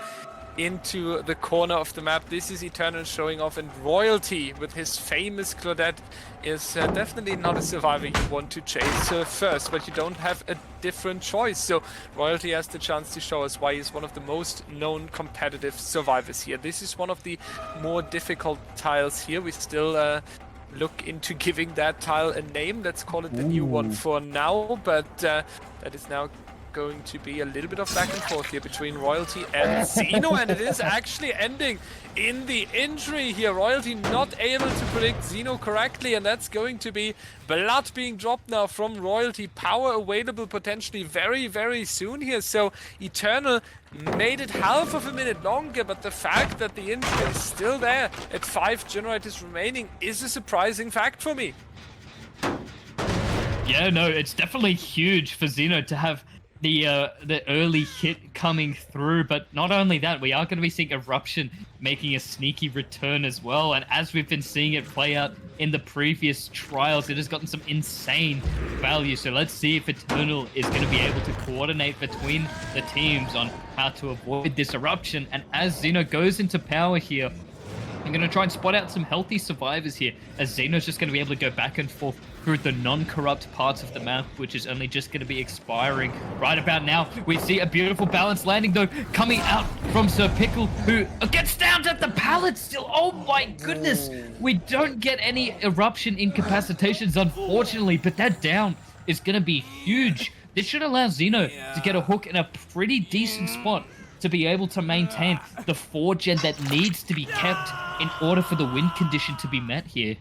into the corner of the map. This is Eternal showing off, and Royalty with his famous Claudette is definitely not a survivor you want to chase first, but you don't have a different choice. So Royalty has the chance to show us why he's one of the most known competitive survivors here. This is one of the more difficult tiles here. We still look into giving that tile a name. Let's call it the new one for now, but that is now going to be a little bit of back and forth here between Royalty and Xeno, and it is actually ending in the injury here. Royalty not able to predict Xeno correctly, and that's going to be blood being dropped now from Royalty. Power available potentially very, very soon here. So Eternal made it half of a minute longer, but the fact that the injury is still there at 5 generators remaining is a surprising fact for me. Yeah, no, it's definitely huge for Xeno to have the early hit coming through, but not only that, we are going to be seeing Eruption making a sneaky return as well. And as we've been seeing it play out in the previous trials, it has gotten some insane value. So let's see if Eternal is going to be able to coordinate between the teams on how to avoid this Eruption. And as Xeno goes into power here, I'm going to try and spot out some healthy survivors here, as Xeno's just going to be able to go back and forth through the non-corrupt parts of the map, which is only just going to be expiring right about now. We see a beautiful balance landing, though, coming out from Sir Pickle, who gets down at the pallet still. Oh my goodness! We don't get any Eruption incapacitations, unfortunately, but that down is going to be huge. This should allow Xeno to get a hook in a pretty decent spot to be able to maintain the 4-gen that needs to be kept in order for the win condition to be met here.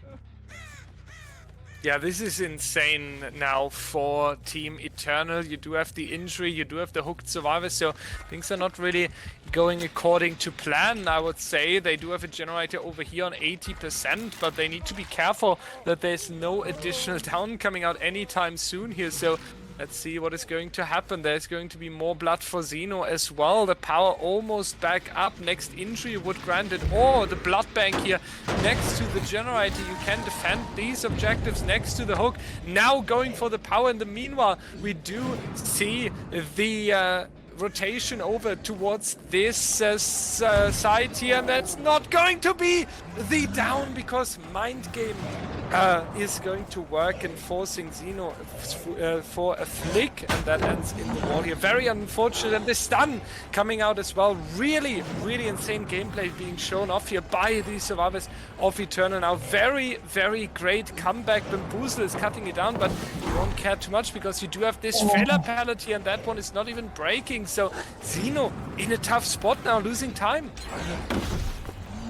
Yeah, this is insane now for Team Eternal. You do have the injury, you do have the hooked survivor, so things are not really going according to plan, I would say. They do have a generator over here on 80%, but they need to be careful that there's no additional down coming out anytime soon here, so let's see what is going to happen. There's going to be more blood for Xeno as well. The power almost back up. Next injury would grant it. Or the blood bank here next to the generator. You can defend these objectives next to the hook. Now going for the power. In the meanwhile, we do see the rotation over towards this side here, and that's not going to be the down because Mind Game is going to work and forcing Xeno for a flick, and that ends in the wall here. Very unfortunate, and the stun coming out as well. Really, really insane gameplay being shown off here by the survivors of Eternal now. Very, very great comeback. Bamboozle is cutting it down, but you won't care too much because you do have this filler pallet here, and that one is not even breaking. So Xeno in a tough spot now, losing time.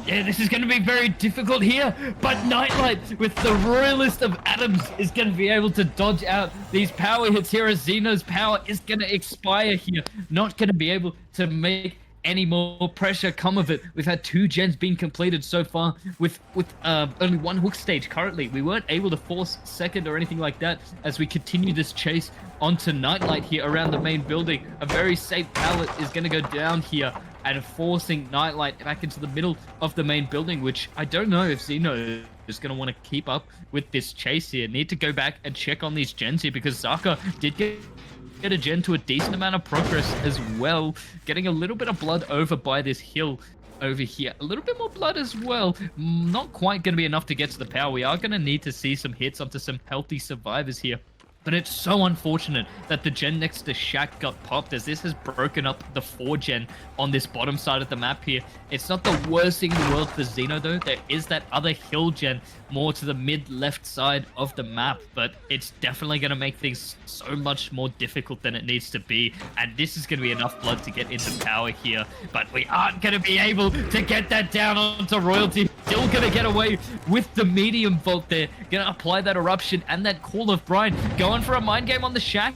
Yeah, this is going to be very difficult here, but Nightlight with the royalist of atoms is going to be able to dodge out these power hits here, as Xeno's power is going to expire here. Not going to be able to make any more pressure come of it. We've had 2 gens being completed so far with only 1 hook stage currently. We weren't able to force second or anything like that as we continue this chase onto Nightlight here around the main building. A very safe pallet is going to go down here and forcing Nightlight back into the middle of the main building, which I don't know if Xeno is going to want to keep up with this chase here. Need to go back and check on these gens here, because Zaka did get a gen to a decent amount of progress as well, getting a little bit of blood over by this hill over here. A little bit more blood as well. Not quite going to be enough to get to the power. We are going to need to see some hits onto some healthy survivors here. But it's so unfortunate that the gen next to Shaq got popped, as this has broken up the 4-gen on this bottom side of the map here. It's not the worst thing in the world for Xeno, though. There is that other hill gen more to the mid-left side of the map, but it's definitely going to make things so much more difficult than it needs to be. And this is going to be enough blood to get into power here, but we aren't going to be able to get that down onto Royalty. Still going to get away with the medium vault there. Going to apply that eruption and that Call of Brine. Going for a mind game on the Shack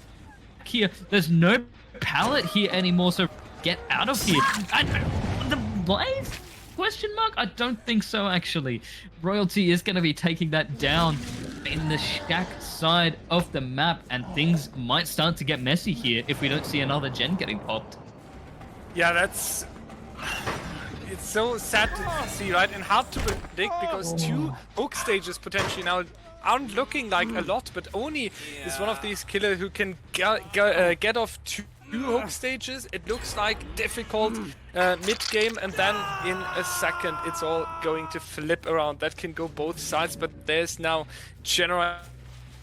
here. There's no pallet here anymore, so get out of here. And the Blaze? Question mark? I don't think so, actually. Royalty is going to be taking that down in the Shack side of the map, and things might start to get messy here if we don't see another gen getting popped. Yeah, that's... It's so sad to see, right? And hard to predict, because 2 hook stages potentially now aren't looking like a lot, but Oni is one of these killers who can get off 2 hook stages. It looks like difficult mid-game, and then in a second it's all going to flip around. That can go both sides, but there's now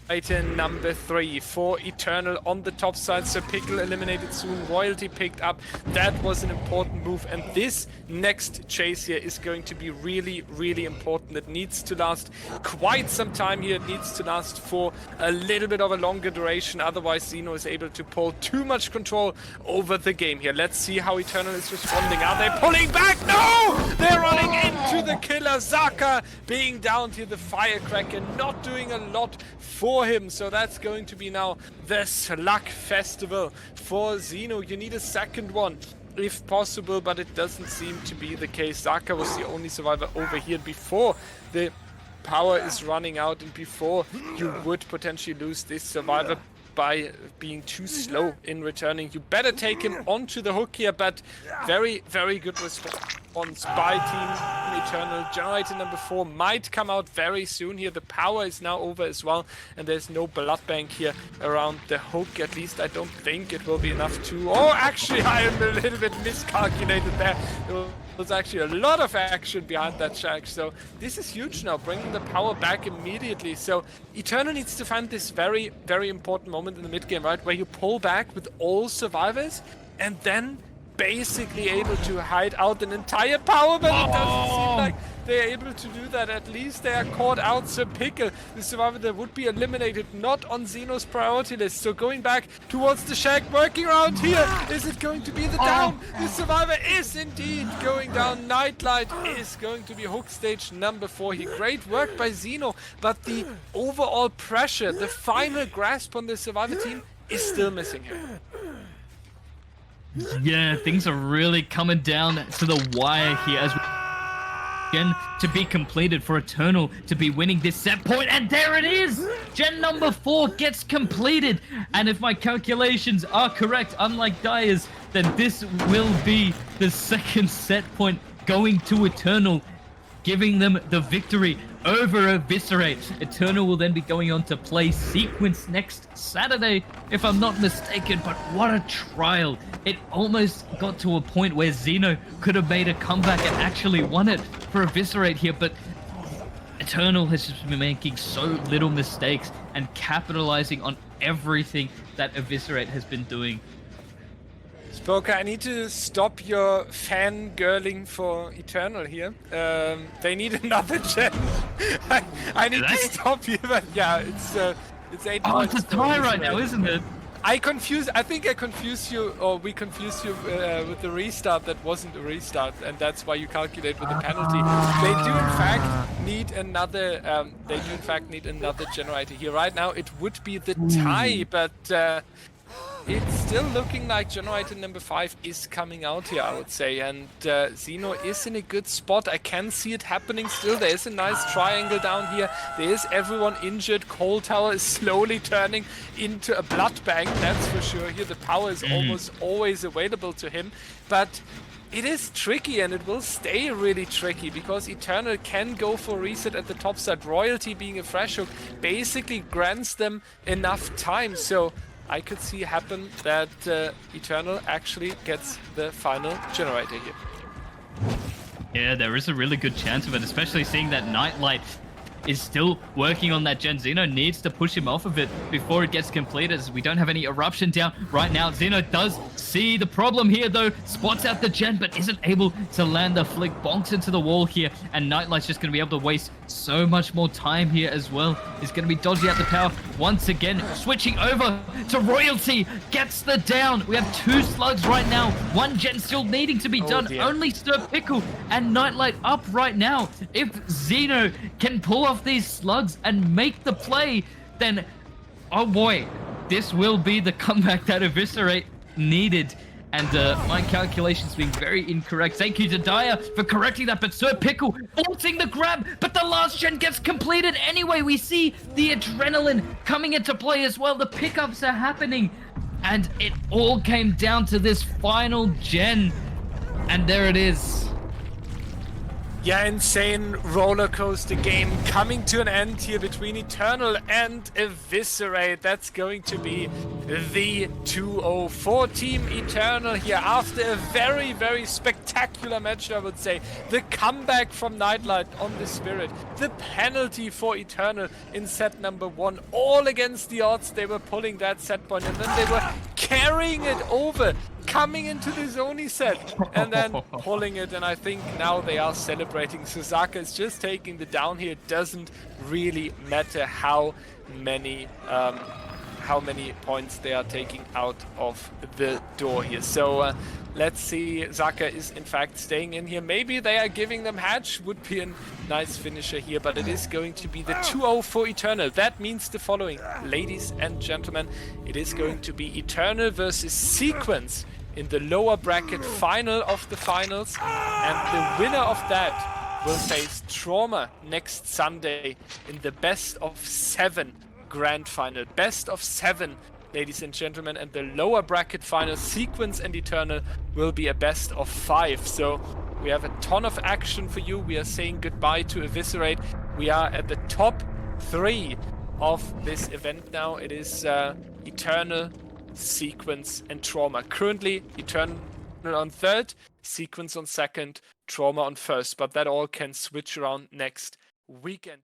Item number 3 for Eternal on the top side. So Pickle eliminated soon, Royalty picked up. That was an important move, and this next chase here is going to be really, really important. It needs to last quite some time here. It needs to last for a little bit of a longer duration, otherwise Xeno is able to pull too much control over the game here. Let's see how Eternal is responding. Are they pulling back? No! They're running into the killer. Zaka being down to the Firecracker, not doing a lot for him. So that's going to be now the Slug Festival for Xeno. You need a second one if possible, but it doesn't seem to be the case. Zaka was the only survivor over here before the power is running out and before you would potentially lose this survivor. by being too slow in returning. You better take him onto the hook here, but very, very good response by Team Eternal. Generator number 4 might come out very soon here. The power is now over as well, and there's no blood bank here around the hook. At least I don't think it will be enough to... Oh, actually, I am a little bit miscalculated there. There's actually a lot of action behind that shack, so this is huge now, bringing the power back immediately. So Eternal needs to find this very, very important moment in the mid game, right, where you pull back with all survivors and then basically able to hide out an entire power, but it doesn't seem like they're able to do that. At least they are caught out. So Pickle, the survivor that would be eliminated, not on Xeno's priority list. So going back towards the shack, working around here. Is it going to be the down? The survivor is indeed going down. Nightlight is going to be hook stage number 4 here. Great work by Xeno, but the overall pressure, the final grasp on the survivor team is still missing here. Yeah, things are really coming down to the wire here as we Gen to be completed for Eternal to be winning this set point, and there it is! Gen number 4 gets completed, and if my calculations are correct, unlike Dyer's, then this will be the second set point going to Eternal, giving them the victory over Eviscerate. Eternal will then be going on to play Sequence next Saturday, if I'm not mistaken, but what a trial. It almost got to a point where Xeno could have made a comeback and actually won it for Eviscerate here, but Eternal has just been making so little mistakes and capitalizing on everything that Eviscerate has been doing. Spoker, I need to stop your fangirling for Eternal here. They need another gen. I need to stop you, but yeah, it's 8 points. It's a tie right now, isn't it? I think I confused you, or we confused you with the restart that wasn't a restart, and that's why you calculate with the penalty. They do in fact need another generator here. Right now it would be the tie, but it's still looking like generator number 5 is coming out here, I would say, and Xeno is in a good spot. I can see it happening still. There is a nice triangle down here. There is everyone injured. Cold Tower is slowly turning into a blood bank, that's for sure. Here the power is almost always available to him, but it is tricky, and it will stay really tricky, because Eternal can go for reset at the top side. Royalty being a fresh hook basically grants them enough time, so I could see happen that Eternal actually gets the final generator here. Yeah, there is a really good chance of it, especially seeing that Nightlight is still working on that gen. Xeno needs to push him off of it before it gets completed, as we don't have any eruption down right now. Xeno does see the problem here though, spots out the gen but isn't able to land the flick, bonks into the wall here, and Nightlight's just going to be able to waste so much more time here as well. He's going to be dodging out the power once again, switching over to Royalty, gets the down. We have 2 slugs right now, 1 gen still needing to be done. Dear. Only Stir Pickle and Nightlight up right now. If Xeno can pull off these slugs and make the play, then oh boy, this will be the comeback that Eviscerate needed. And my calculations being very incorrect. Thank you to Dyer for correcting that, but Sir Pickle forcing the grab, but the last gen gets completed anyway. We see the adrenaline coming into play as well. The pickups are happening, and it all came down to this final gen, and there it is. Yeah, insane roller coaster game coming to an end here between Eternal and Eviscerate. That's going to be the 2-0 Team Eternal here after a very, very spectacular match, I would say. The comeback from Nightlight on the Spirit, the penalty for Eternal in set number 1, all against the odds. They were pulling that set point, and then they were carrying it over, coming into this Oni set and then pulling it, and I think now they are celebrating. Susaka is just taking the down here. It doesn't really matter how many points they are taking out of the door here. So let's see. Zaka is in fact staying in here. Maybe they are giving them hatch, would be a nice finisher here, but it is going to be the 2-0 for Eternal. That means the following, ladies and gentlemen. It is going to be Eternal versus Sequence in the lower bracket final of the finals, and the winner of that will face Trauma next Sunday in the best of 7 grand final. Best of 7 ladies and gentlemen. And the lower bracket final, Sequence and Eternal, will be a best of 5. So we have a ton of action for you. We are saying goodbye to Eviscerate. We are at the top 3 of this event now. It is Eternal, Sequence, and Trauma. Currently, Eternal on 3rd, Sequence on 2nd, Trauma on 1st. But that all can switch around next weekend.